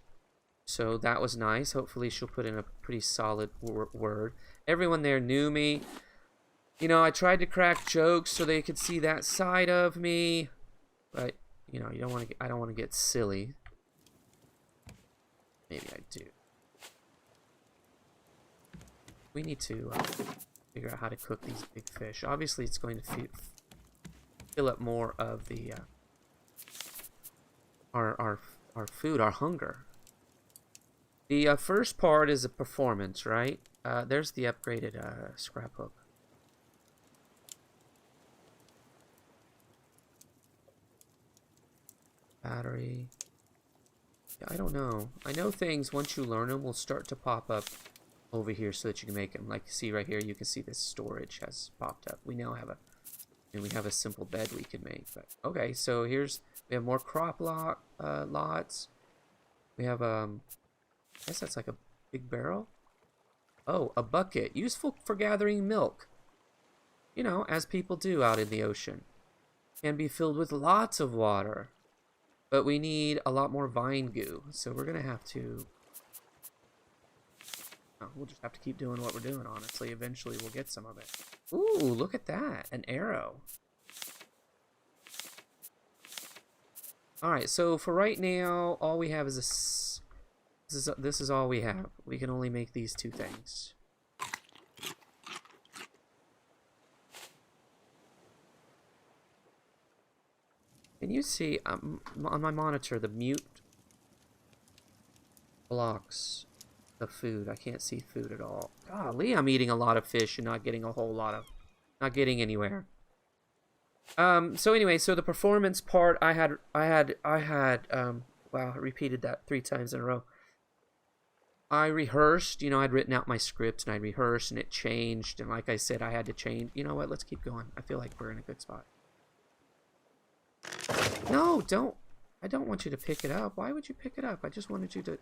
so that was nice. Hopefully she'll put in a pretty solid word. Everyone there knew me. You know, I tried to crack jokes so they could see that side of me, but you know, I don't want to get silly. Maybe I do. We need to figure out how to cook these big fish. Obviously, it's going to fill up more of the our food, our hunger. The first part is a performance, right? There's the upgraded scrap hook. Battery. Yeah, I don't know. I know things, once you learn them, will start to pop up over here so that you can make them. Like, see right here, you can see this storage has popped up. We now have we have a simple bed we can make. But okay, so we have more crop lots. We have I guess that's like a big barrel. Oh, a bucket, useful for gathering milk. You know, as people do out in the ocean. Can be filled with lots of water. But we need a lot more vine goo, so we're gonna have to. Oh, we'll just have to keep doing what we're doing, honestly. Eventually we'll get some of it. Ooh, look at that. An arrow. Alright, so for right now, all we have is this is all we have. We can only make these two things. Can you see on my monitor the mute blocks the food? I can't see food at all. Golly, I'm eating a lot of fish and not getting not getting anywhere. So anyway, so the performance part, I had wow, I repeated that 3 times in a row. I rehearsed, you know, I'd written out my script and I rehearsed and it changed, and like I said, I had to change. You know what, let's keep going. I feel like we're in a good spot. No, don't. I don't want you to pick it up. Why would you pick it up? I just wanted you to. It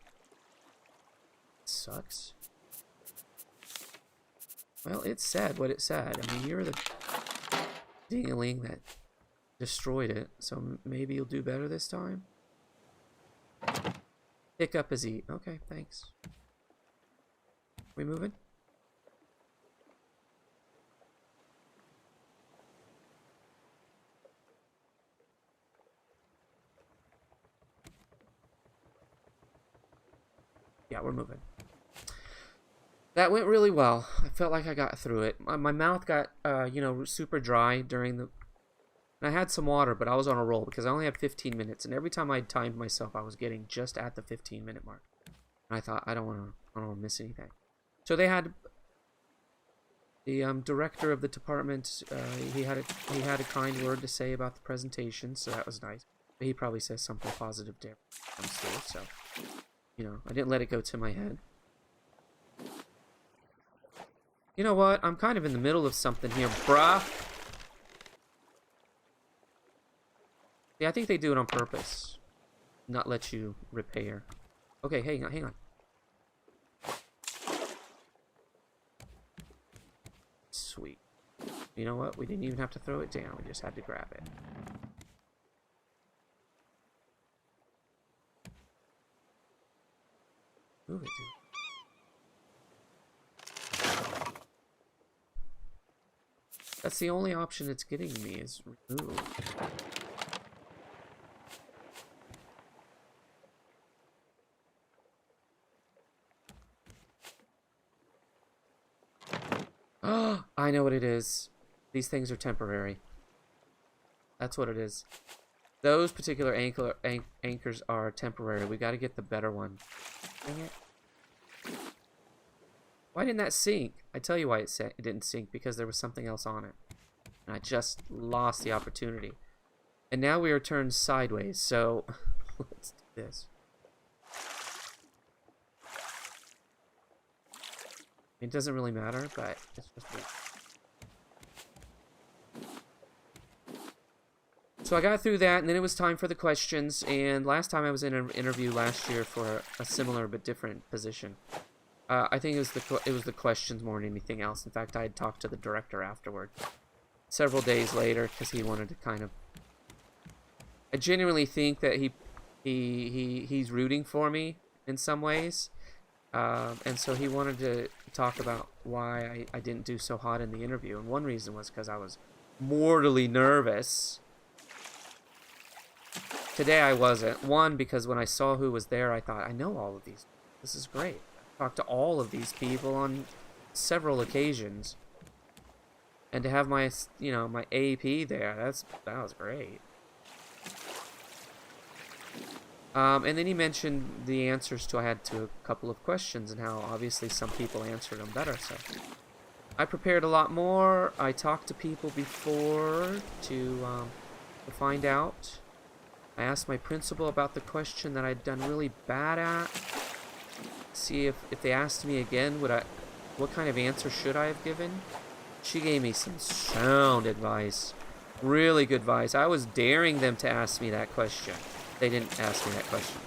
sucks. Well, it said what it said. I mean, you're the ding-a-ling that destroyed it, so maybe you'll do better this time. Pick up is eat. Okay, thanks. We moving? Yeah, we're moving. That went really well. I felt like I got through it. My mouth got, you know, super dry during the... And I had some water, but I was on a roll because I only had 15 minutes. And every time I timed myself, I was getting just at the 15-minute mark. And I thought, I don't want to miss anything. So they had... The director of the department, he had a kind word to say about the presentation, so that was nice. But he probably says something positive to comes through, so... You know, I didn't let it go to my head. You know what? I'm kind of in the middle of something here, bruh. Yeah, I think they do it on purpose. Not let you repair. Okay, hang on. Sweet. You know what? We didn't even have to throw it down. We just had to grab it. Move it, dude. That's the only option it's getting me is remove. Oh, I know what it is. These things are temporary. That's what it is. Those particular anchors are temporary. We got to get the better one. Dang it. Why didn't that sink? I tell you why it didn't sink, because there was something else on it. And I just lost the opportunity. And now we are turned sideways, so let's do this. It doesn't really matter, but it's just weird. So I got through that, and then it was time for the questions. And last time I was in an interview last year for a similar but different position. I think it was the questions more than anything else. In fact, I had talked to the director afterward, several days later, because he wanted to kind of. I genuinely think that he's rooting for me in some ways, and so he wanted to talk about why I didn't do so hot in the interview. And one reason was because I was mortally nervous. Today I wasn't. One, because when I saw who was there, I thought, I know all of these. This is great. I talked to all of these people on several occasions. And to have my, you know, my AP there, that was great. And then he mentioned the answers I had to a couple of questions and how obviously some people answered them better. So I prepared a lot more. I talked to people before to find out. I asked my principal about the question that I'd done really bad at. See if they asked me again, what kind of answer should I have given? She gave me some sound advice. Really good advice. I was daring them to ask me that question. They didn't ask me that question.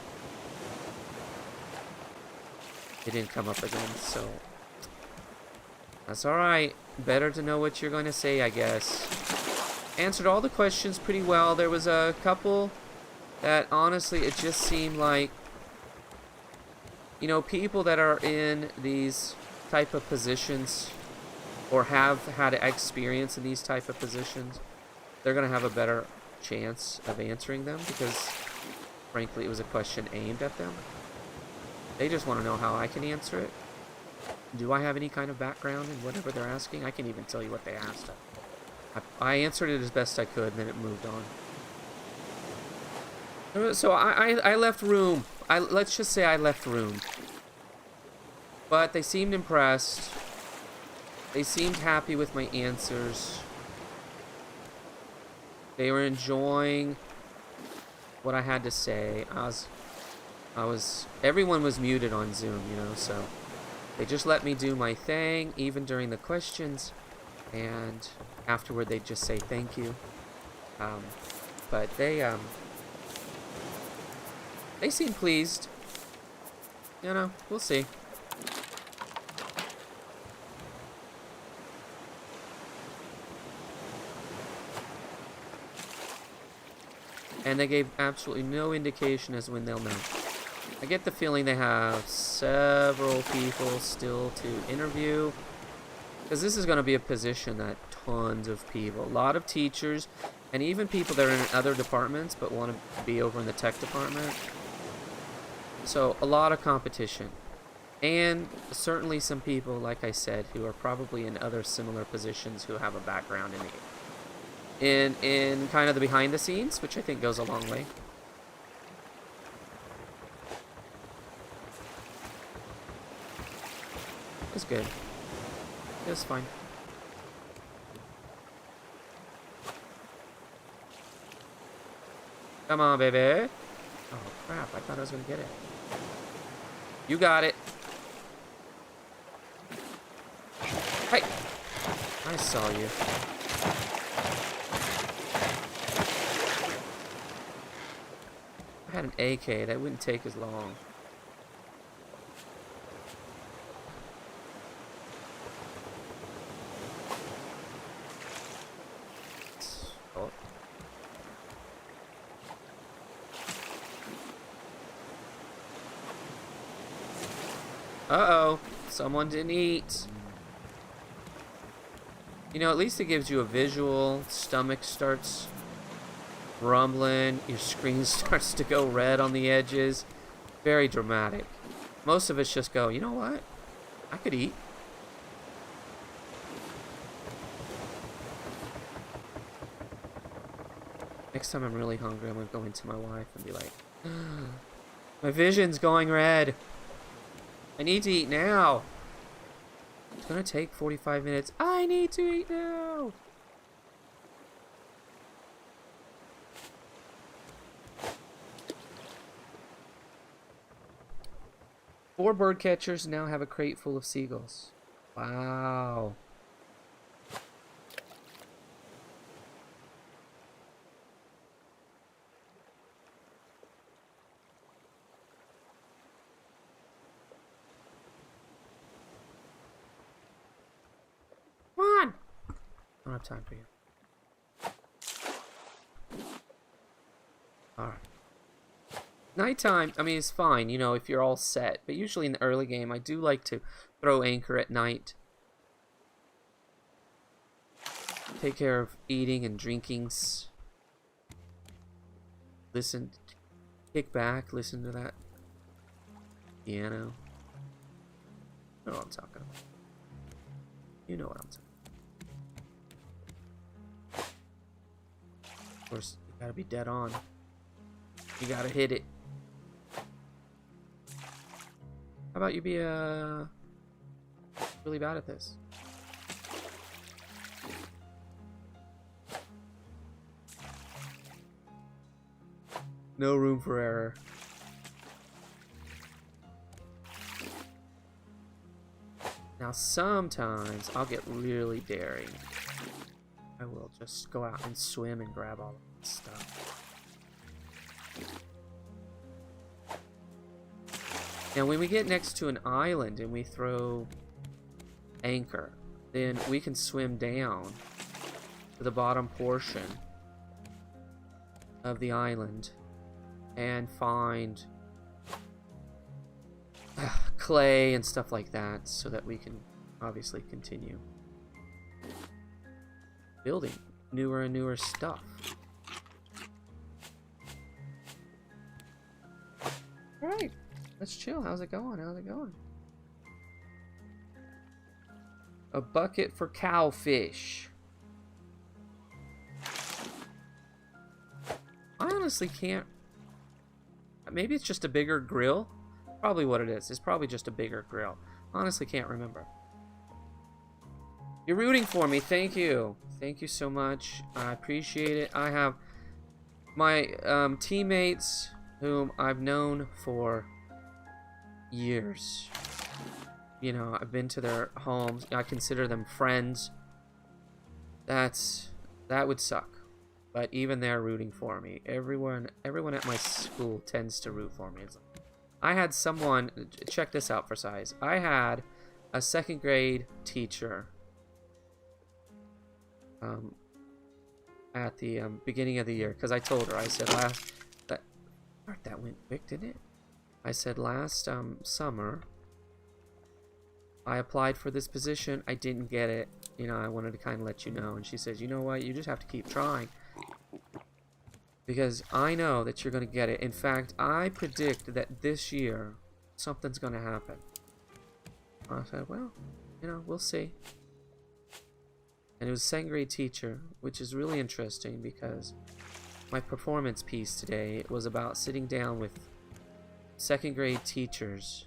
It didn't come up again, so that's alright. Better to know what you're going to say, I guess. Answered all the questions pretty well. There was a couple that honestly it just seemed like, you know, people that are in these type of positions or have had experience in these type of positions, they're going to have a better chance of answering them because frankly it was a question aimed at them. They just want to know how I can answer it. Do I have any kind of background in whatever they're asking? I can even tell you what they asked. I answered it as best I could, and then it moved on. So I left room. Let's just say I left room. But they seemed impressed. They seemed happy with my answers. They were enjoying what I had to say. Everyone was muted on Zoom, you know, so they just let me do my thing, even during the questions, and afterward they'd just say thank you. But they seemed pleased. You know, we'll see. And they gave absolutely no indication as when they'll know. I get the feeling they have several people still to interview, because this is going to be a position that tons of people, a lot of teachers, and even people that are in other departments but want to be over in the tech department. So a lot of competition. And certainly some people, like I said, who are probably in other similar positions who have a background in kind of the behind the scenes, which I think goes a long way. It's good. It's fine. Come on, baby. Oh, crap. I thought I was going to get it. You got it. Hey! I saw you. If I had an AK, that wouldn't take as long. Oh. Uh-oh. Someone didn't eat. You know, at least it gives you a visual. Stomach starts rumbling. Your screen starts to go red on the edges. Very dramatic. Most of us just go, you know what? I could eat. Next time I'm really hungry, I'm going to go into my wife and be like, my vision's going red. I need to eat now. It's gonna take 45 minutes. I need to eat now. Four bird catchers now have a crate full of seagulls. Wow. I don't have time for you. Alright. Nighttime, I mean, it's fine, you know, if you're all set. But usually in the early game, I do like to throw anchor at night. Take care of eating and drinkings. Listen, kick back, listen to that piano. You know what I'm talking about. You know what I'm talking about. Of course, you gotta be dead on. You gotta hit it. How about you be really bad at this? No room for error. Now sometimes I'll get really daring. I will just go out and swim and grab all of this stuff. And when we get next to an island and we throw anchor, then we can swim down to the bottom portion of the island and find clay and stuff like that so that we can obviously continue building newer and newer stuff. Alright, let's chill. How's it going? How's it going? A bucket for cowfish. I honestly can't. Maybe it's just a bigger grill. Probably what it is. It's probably just a bigger grill. Honestly can't remember. You're rooting for me. Thank you. Thank you so much. I appreciate it. I have my teammates whom I've known for years. You know, I've been to their homes. I consider them friends. That would suck. But even they're rooting for me. Everyone at my school tends to root for me. I had someone, check this out for size. I had a 2nd grade teacher at the beginning of the year, because I told her, I said that went quick, didn't it? I said last summer I applied for this position. I didn't get it. You know, I wanted to kind of let you know. And she says, you know what? You just have to keep trying. Because I know that you're going to get it. In fact, I predict that this year, something's going to happen. I said, well, you know, we'll see. And it was second grade teacher, which is really interesting because my performance piece today was about sitting down with second grade teachers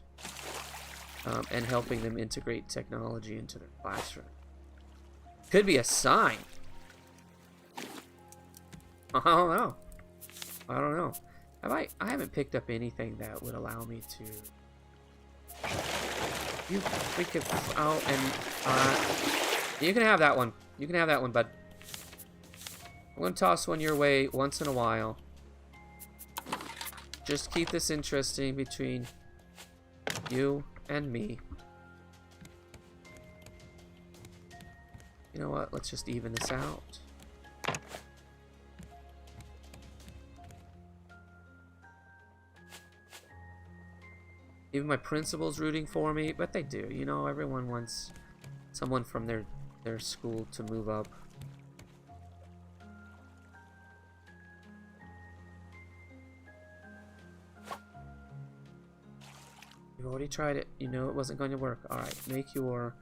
and helping them integrate technology into their classroom. Could be a sign. I don't know. I don't know. I haven't picked up anything that would allow me to. You freaking out and you can have that one. You can have that one, bud. I'm gonna toss one your way once in a while. Just keep this interesting between you and me. You know what? Let's just even this out. Even my principal's rooting for me, but they do. You know, everyone wants someone from their school to move up. You've already tried it. You know it wasn't going to work. Alright, make your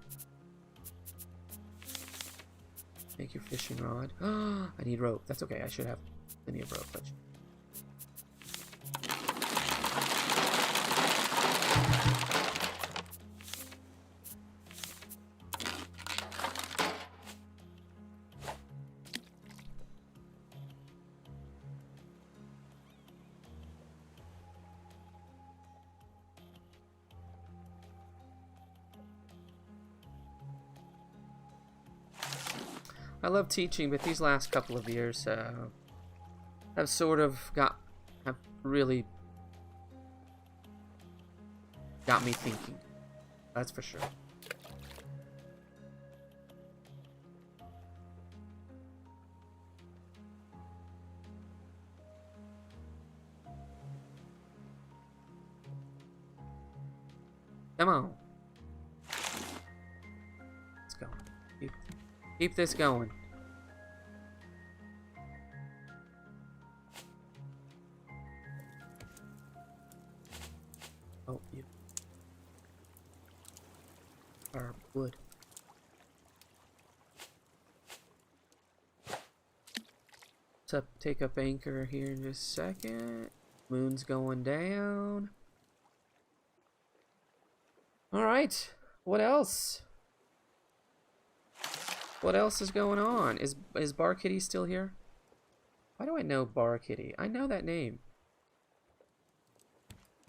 fishing rod. I need rope. That's okay. I should have plenty of rope. But I love teaching, but these last couple of years have sort of have really got me thinking. That's for sure. Come on. Let's go. Keep this going. Oh, you are wood. Let's take up anchor here in just a second. Moon's going down. All right. What else? What else is going on? Is Bar Kitty still here? Why do I know Bar Kitty? I know that name.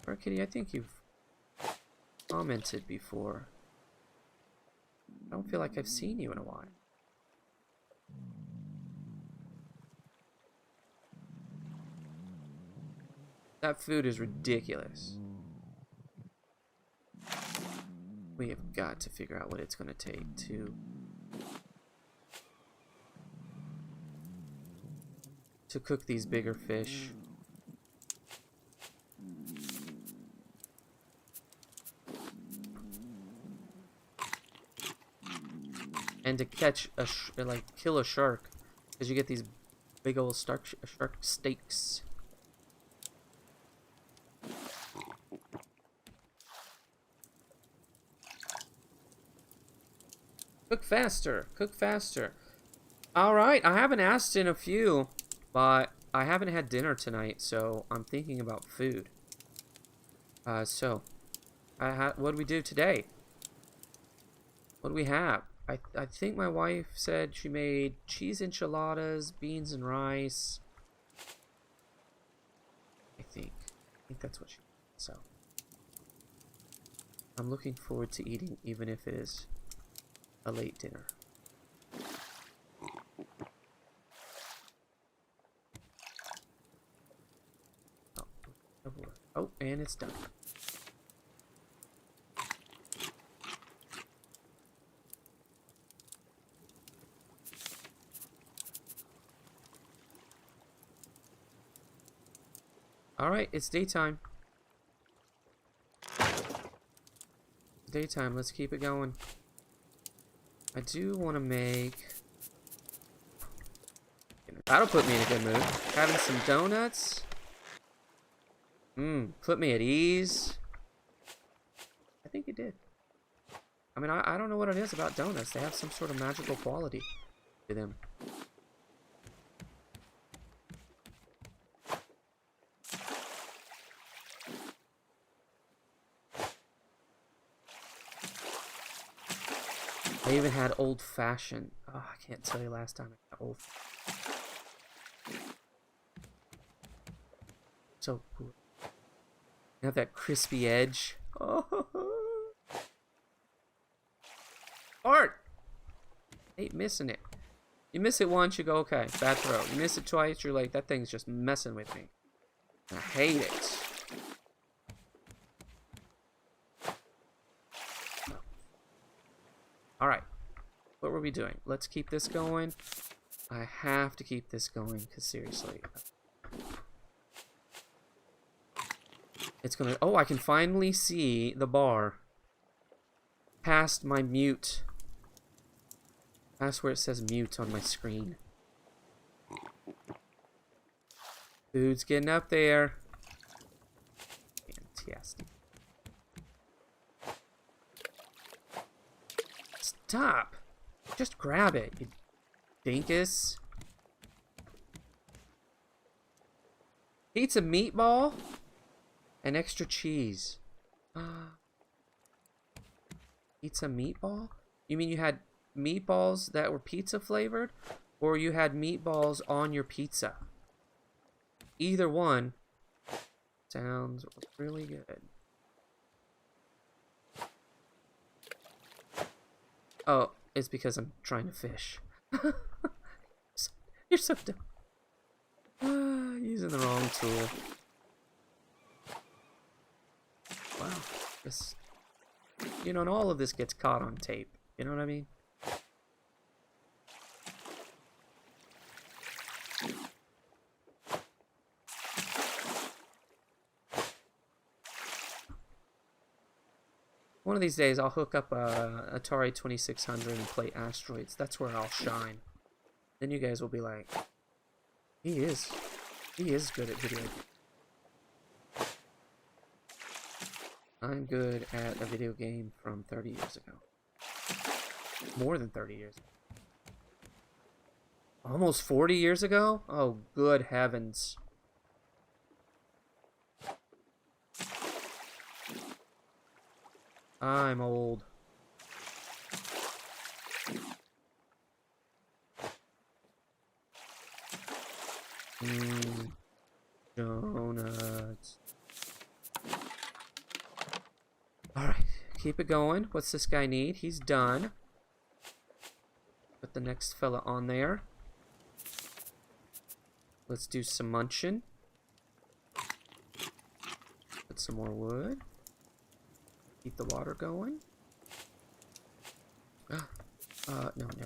Bar Kitty, I think you've commented before. I don't feel like I've seen you in a while. That food is ridiculous. We have got to figure out what it's going to take to cook these bigger fish. And to catch kill a shark, because you get these big old shark steaks. Cook faster, cook faster. All right, I haven't asked in a few. But I haven't had dinner tonight, so I'm thinking about food. What do we do today? What do we have? I think my wife said she made cheese enchiladas, beans and rice. I think that's what she did. So I'm looking forward to eating, even if it is a late dinner. Oh, and it's done. Alright, it's daytime. Daytime, let's keep it going. I do want to make... That'll put me in a good mood. Having some donuts. Put me at ease. I think it did. I mean, I don't know what it is about donuts. They have some sort of magical quality to them. I even had old-fashioned. Oh, I can't tell you last time I had old. So cool. You have that crispy edge. Oh. Art! Ain't missing it. You miss it once, you go, okay, bad throw. You miss it twice, you're like, that thing's just messing with me. I hate it. Alright. What were we doing? Let's keep this going. I have to keep this going, because seriously. It's gonna... Oh, I can finally see the bar. Past my mute. Past where it says mute on my screen. Food's getting up there. Fantastic. Stop! Just grab it, you dinkus. Pizza meatball and extra cheese. Pizza meatball? You mean you had meatballs that were pizza flavored? Or you had meatballs on your pizza? Either one sounds really good. Oh, it's because I'm trying to fish. You're so dumb. Using the wrong tool. Wow. This, you know, and all of this gets caught on tape. You know what I mean? One of these days, I'll hook up a Atari 2600 and play Asteroids. That's where I'll shine. Then you guys will be like, he is good at video games. I'm good at a video game from 30 years ago. More than 30 years ago. Almost 40 years ago? Oh, good heavens. I'm old. Donuts. Alright, keep it going. What's this guy need? He's done. Put the next fella on there. Let's do some munching. Put some more wood. Keep the water going. No, never.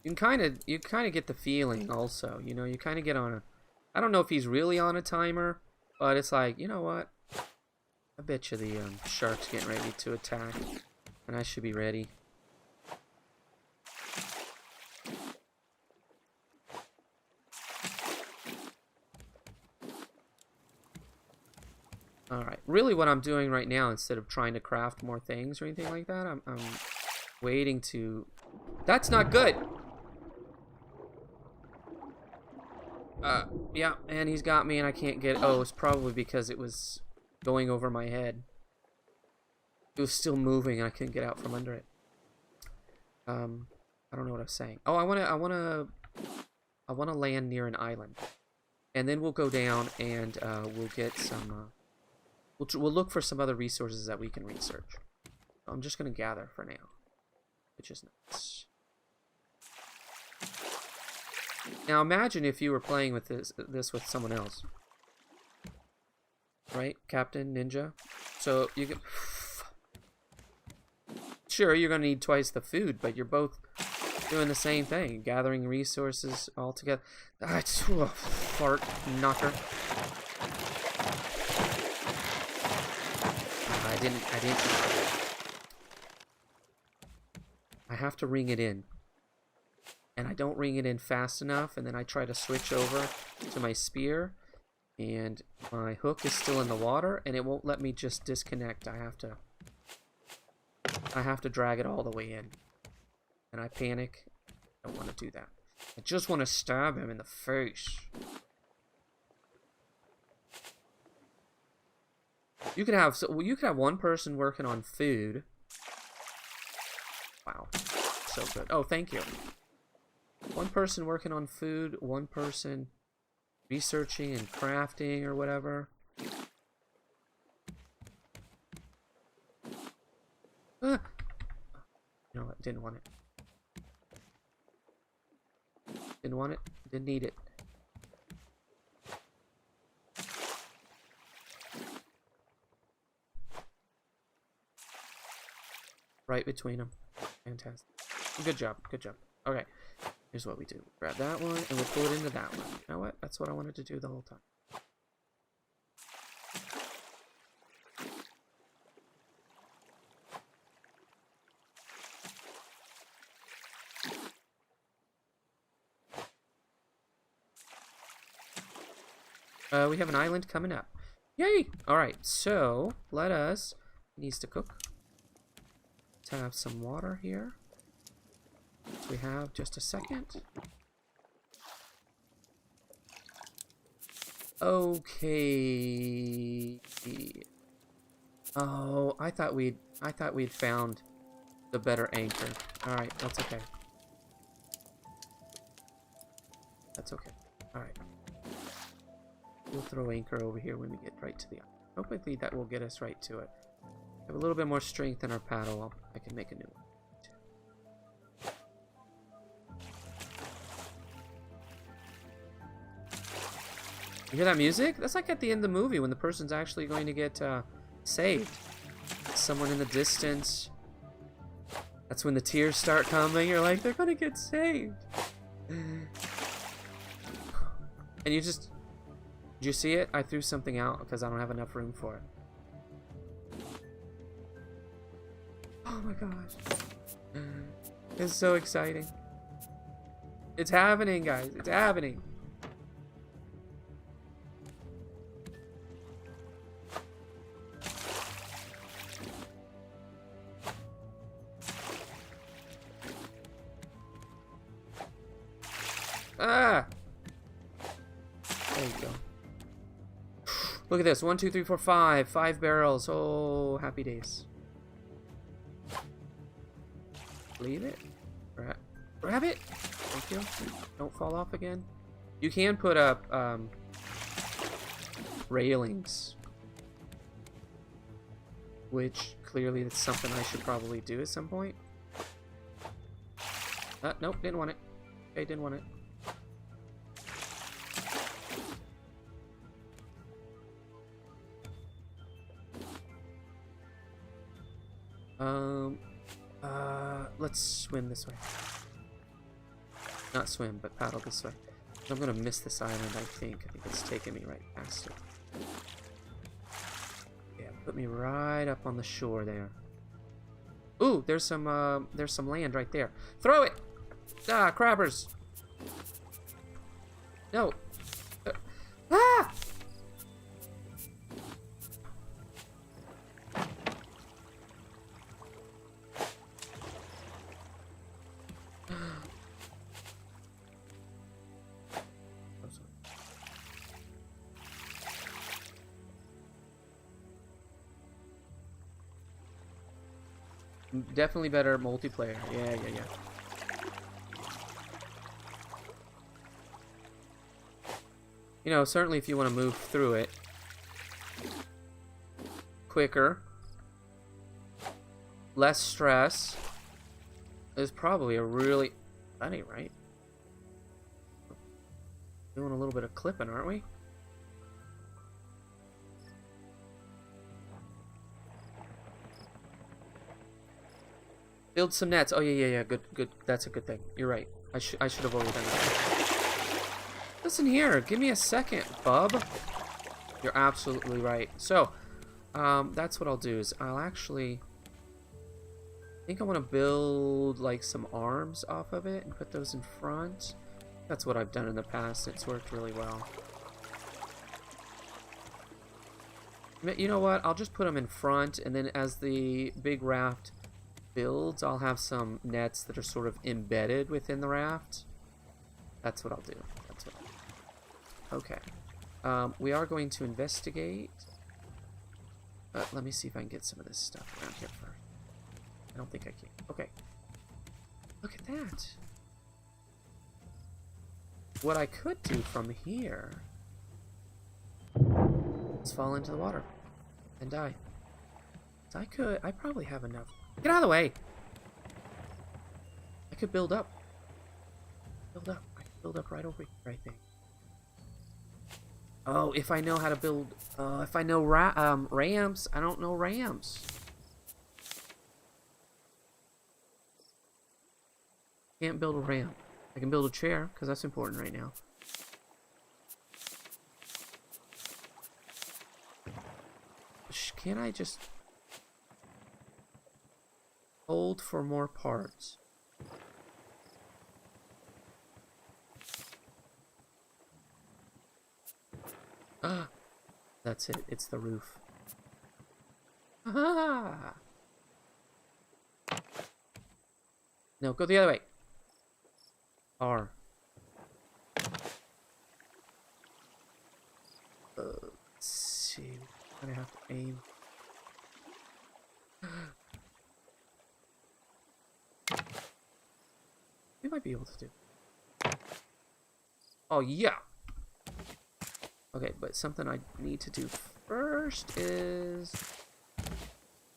You kind of get the feeling also, you know, you kind of get on a, I don't know if he's really on a timer, but it's like, you know what? I bet you the shark's getting ready to attack, and I should be ready. Alright, really what I'm doing right now, instead of trying to craft more things or anything like that, I'm waiting to... That's not good! Yeah, and he's got me and I can't get... Oh, it's probably because it was going over my head. It was still moving and I couldn't get out from under it. I don't know what I was saying. Oh, I wanna land near an island. And then we'll go down and we'll get some... We'll look for some other resources that we can research. I'm just going to gather for now, which is nice. Now imagine if you were playing with this with someone else. Right, Captain Ninja? So you can... Sure, you're going to need twice the food, but you're both doing the same thing. Gathering resources all together. Ah, fart knocker. I didn't. I have to ring it in. And I don't ring it in fast enough, and then I try to switch over to my spear, And my hook is still in the water, and it won't let me just disconnect. I have to drag it all the way in. And I panic. I don't want to do that. I just want to stab him in the face. You could have one person working on food. Wow. So good. Oh, thank you. One person working on food, one person researching and crafting or whatever. Ah. You know what? Didn't want it. Didn't want it. Didn't need it. Right between them. Fantastic. Good job. Good job. Okay. Here's what we do. Grab that one, and we'll pull it into that one. You know what? That's what I wanted to do the whole time. We have an island coming up. Yay! Alright, so let us... It needs to cook. Let's have some water here. We have just a second. Okay. Oh, I thought we'd found the better anchor. Alright, that's okay. That's okay. Alright. We'll throw anchor over here when we get right to the island. Hopefully that will get us right to it. Have a little bit more strength in our paddle. I can make a new one. You hear that music? That's like at the end of the movie when the person's actually going to get saved. Someone in the distance. That's when the tears start coming. You're like, they're going to get saved. And you just... Did you see it? I threw something out because I don't have enough room for it. Oh my gosh. It's so exciting. It's happening, guys. It's happening. Ah! There you go. Look at this. 1, 2, 3, 4, 5. 5 barrels. Oh, happy days. Leave it. Grab it. Thank you. Don't fall off again. You can put up railings. Which, clearly, that's something I should probably do at some point. Nope, didn't want it. Okay, didn't want it. Let's swim this way. Not swim, but paddle this way. I'm gonna miss this island, I think. I think it's taking me right past it. Yeah, put me right up on the shore there. Ooh, there's some land right there. Throw it! Ah, crabbers! No. Ah! Definitely better multiplayer. Yeah. You know, certainly if you want to move through it quicker, less stress, is probably a really... That ain't right. Doing a little bit of clipping, aren't we? Build some nets. Oh, yeah. Good. That's a good thing. You're right. I should have already done that. Listen here. Give me a second, bub. You're absolutely right. So, that's what I'll do is I'll actually... I think I want to build, like, some arms off of it and put those in front. That's what I've done in the past. It's worked really well. You know what? I'll just put them in front, and then as the big raft builds, I'll have some nets that are sort of embedded within the raft. That's what I'll do. That's what I'll do. Okay. We are going to investigate. Let me see if I can get some of this stuff around here first. I don't think I can. Okay. Look at that. What I could do from here is fall into the water and die. So I probably have enough. Get out of the way! I could build up. Build up. I could build up right over here, I think. Oh, if I know how to build, if I know ramps, I don't know ramps. Can't build a ramp. I can build a chair, because that's important right now. Can't I just hold for more parts? Ah, that's it. It's the roof. Ah! No, go the other way. R. Let's see. I'm gonna have to aim. We might be able to do. Oh, yeah! Okay, but something I need to do first is...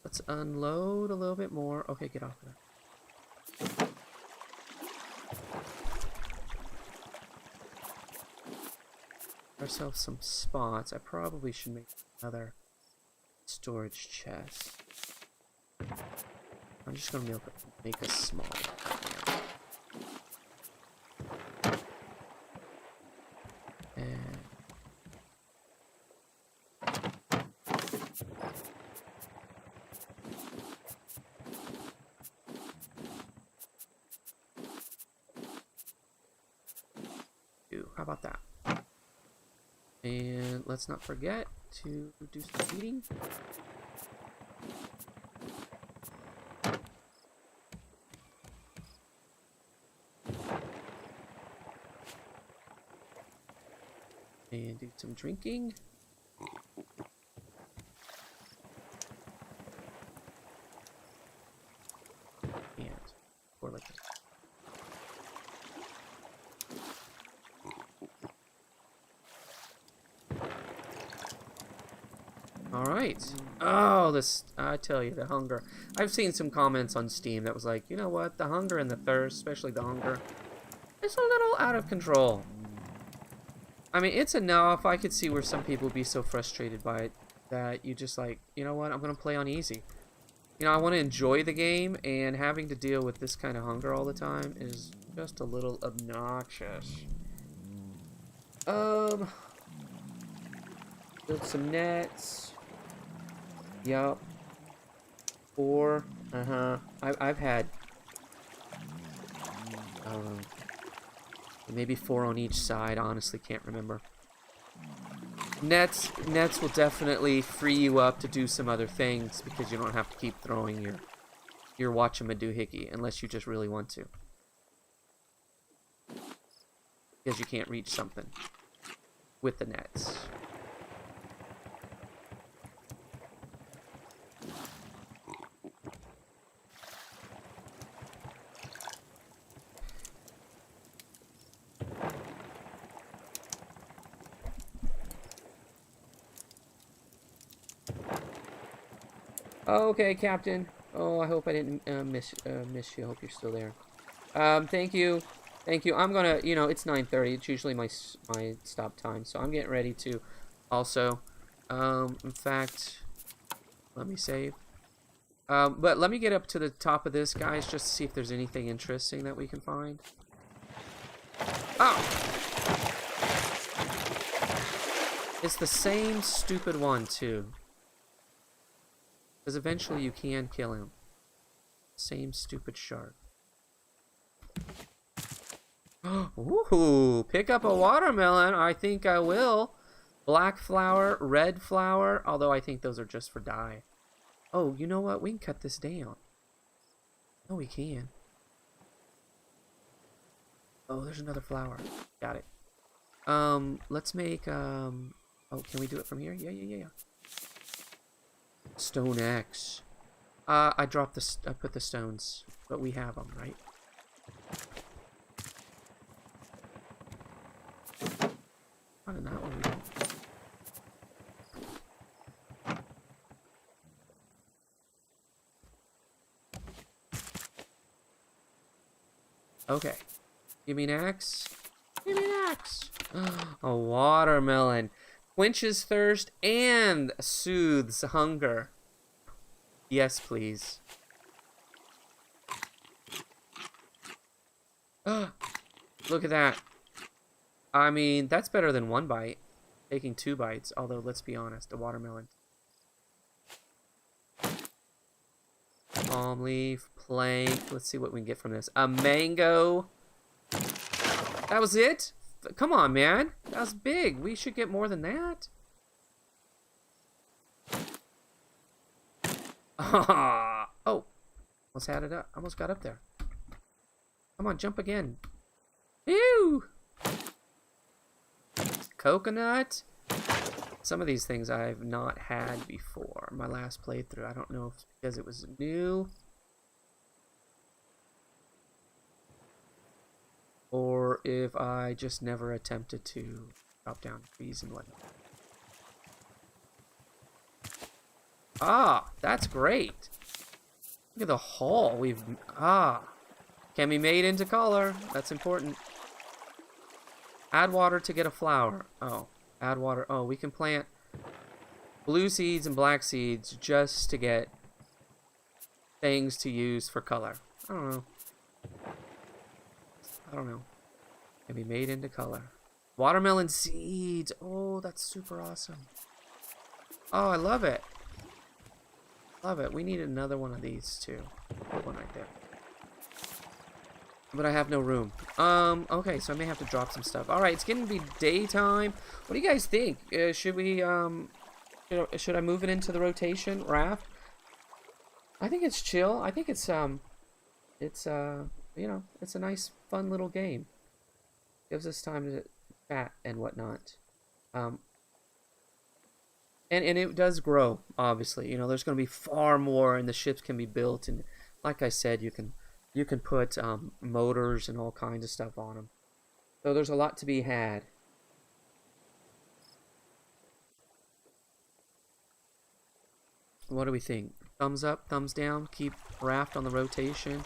Let's unload a little bit more. Okay, get off of that. Ourselves some spots. I probably should make another storage chest. I'm just gonna make a small one. And how about that? And let's not forget to do some feeding. And do some drinking. And pour like this. Alright. Oh, this, I tell you, the hunger. I've seen some comments on Steam that was like, you know what, the hunger and the thirst, especially the hunger, it's a little out of control. I mean, it's enough. I could see where some people would be so frustrated by it that you just like, you know what, I'm going to play on easy. You know, I want to enjoy the game, and having to deal with this kind of hunger all the time is just a little obnoxious. Build some nets. Yup. 4. I've had maybe 4 on each side. Honestly, can't remember. Nets will definitely free you up to do some other things because you don't have to keep throwing your whatchamadoohickey unless you just really want to. Because you can't reach something with the nets. Okay, Captain. Oh, I hope I didn't miss you. I hope you're still there. Thank you. Thank you. I'm gonna, you know, it's 9:30. It's usually my stop time, so I'm getting ready to also. In fact, let me save. But let me get up to the top of this, guys, just to see if there's anything interesting that we can find. Oh! It's the same stupid one, too. Because eventually you can kill him. Same stupid shark. Ooh, pick up a watermelon. I think I will. Black flower, red flower, although I think those are just for dye. Oh, you know what? We can cut this down. Oh, we can. Oh, there's another flower. Got it. Let's make, oh, can we do it from here? Yeah. Stone axe. I dropped the, I put the stones, but we have them, right? Not in that one, we don't. Okay. Give me an axe. Give me an axe. A watermelon. Quenches thirst and soothes hunger. Yes, please. Look at that. I mean, that's better than one bite. Taking 2 bites, although let's be honest, a watermelon. Palm leaf, plank. Let's see what we can get from this. A mango. That was it? Come on, man. That was big. We should get more than that. Oh, almost had it up. Almost got up there. Come on, jump again. Ew. Coconut. Some of these things I've not had before. My last playthrough. I don't know if it's because it was new. Or if I just never attempted to chop down trees and whatnot. Ah, that's great. Look at the haul we've... can be made into color. That's important. Add water to get a flower. Oh, add water. Oh, we can plant blue seeds and black seeds just to get things to use for color. I don't know. Can be made into color. Watermelon seeds. Oh, that's super awesome. Oh, I love it. Love it. We need another one of these too. Put one right there. But I have no room. Okay, so I may have to drop some stuff. Alright, it's getting to be daytime. What do you guys think? Should we, should I move it into the rotation? Raft? I think it's chill. I think it's, you know, it's a nice, fun little game. Gives us time to chat and whatnot. And it does grow, obviously. You know, there's going to be far more, and the ships can be built. And like I said, you can put motors and all kinds of stuff on them. So there's a lot to be had. What do we think? Thumbs up, thumbs down, keep Raft on the rotation.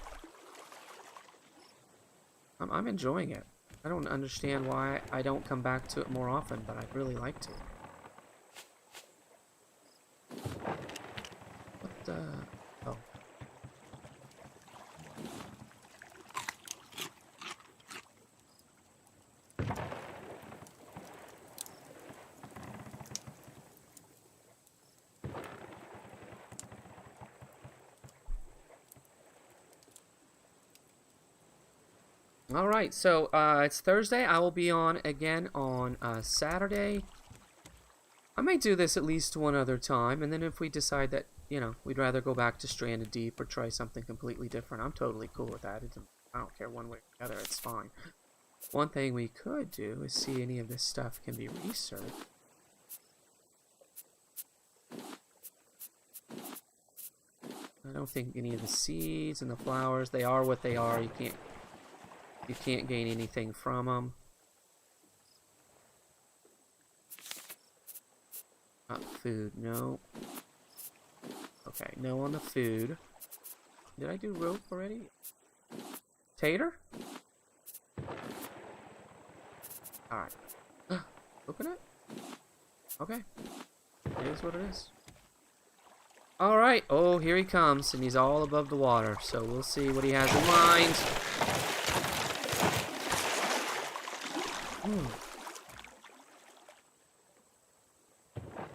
I'm enjoying it. I don't understand why I don't come back to it more often, but I'd really like to. What the... Oh. Alright, so it's Thursday. I will be on again on Saturday. I might do this at least one other time, and then if we decide that, you know, we'd rather go back to Stranded Deep or try something completely different, I'm totally cool with that. I don't care one way or the other, it's fine. One thing we could do is see any of this stuff can be researched. I don't think any of the seeds and the flowers, they are what they are. You can't gain anything from them. Food, no. Okay, no on the food. Did I do rope already? Tater? Alright. Coconut? Okay. It is what it is. Alright. Oh, here he comes, and he's all above the water. So we'll see what he has in mind.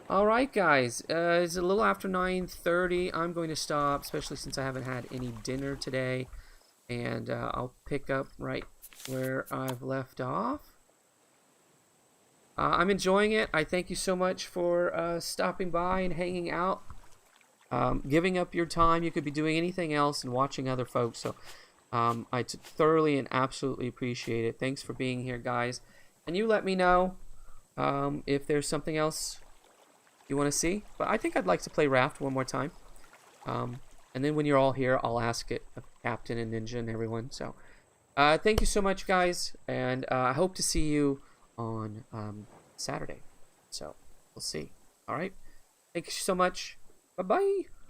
Alright guys, it's a little after 9:30. I'm going to stop, especially since I haven't had any dinner today. And I'll pick up right where I've left off. I'm enjoying it. I thank you so much for stopping by and hanging out, giving up your time. You could be doing anything else and watching other folks. So I thoroughly and absolutely appreciate it. Thanks for being here, guys. And you let me know if there's something else you want to see. But I think I'd like to play Raft one more time. And then when you're all here, I'll ask it of Captain and Ninja and everyone. So thank you so much, guys. And I hope to see you on Saturday. So we'll see. All right. Thank you so much. Bye-bye.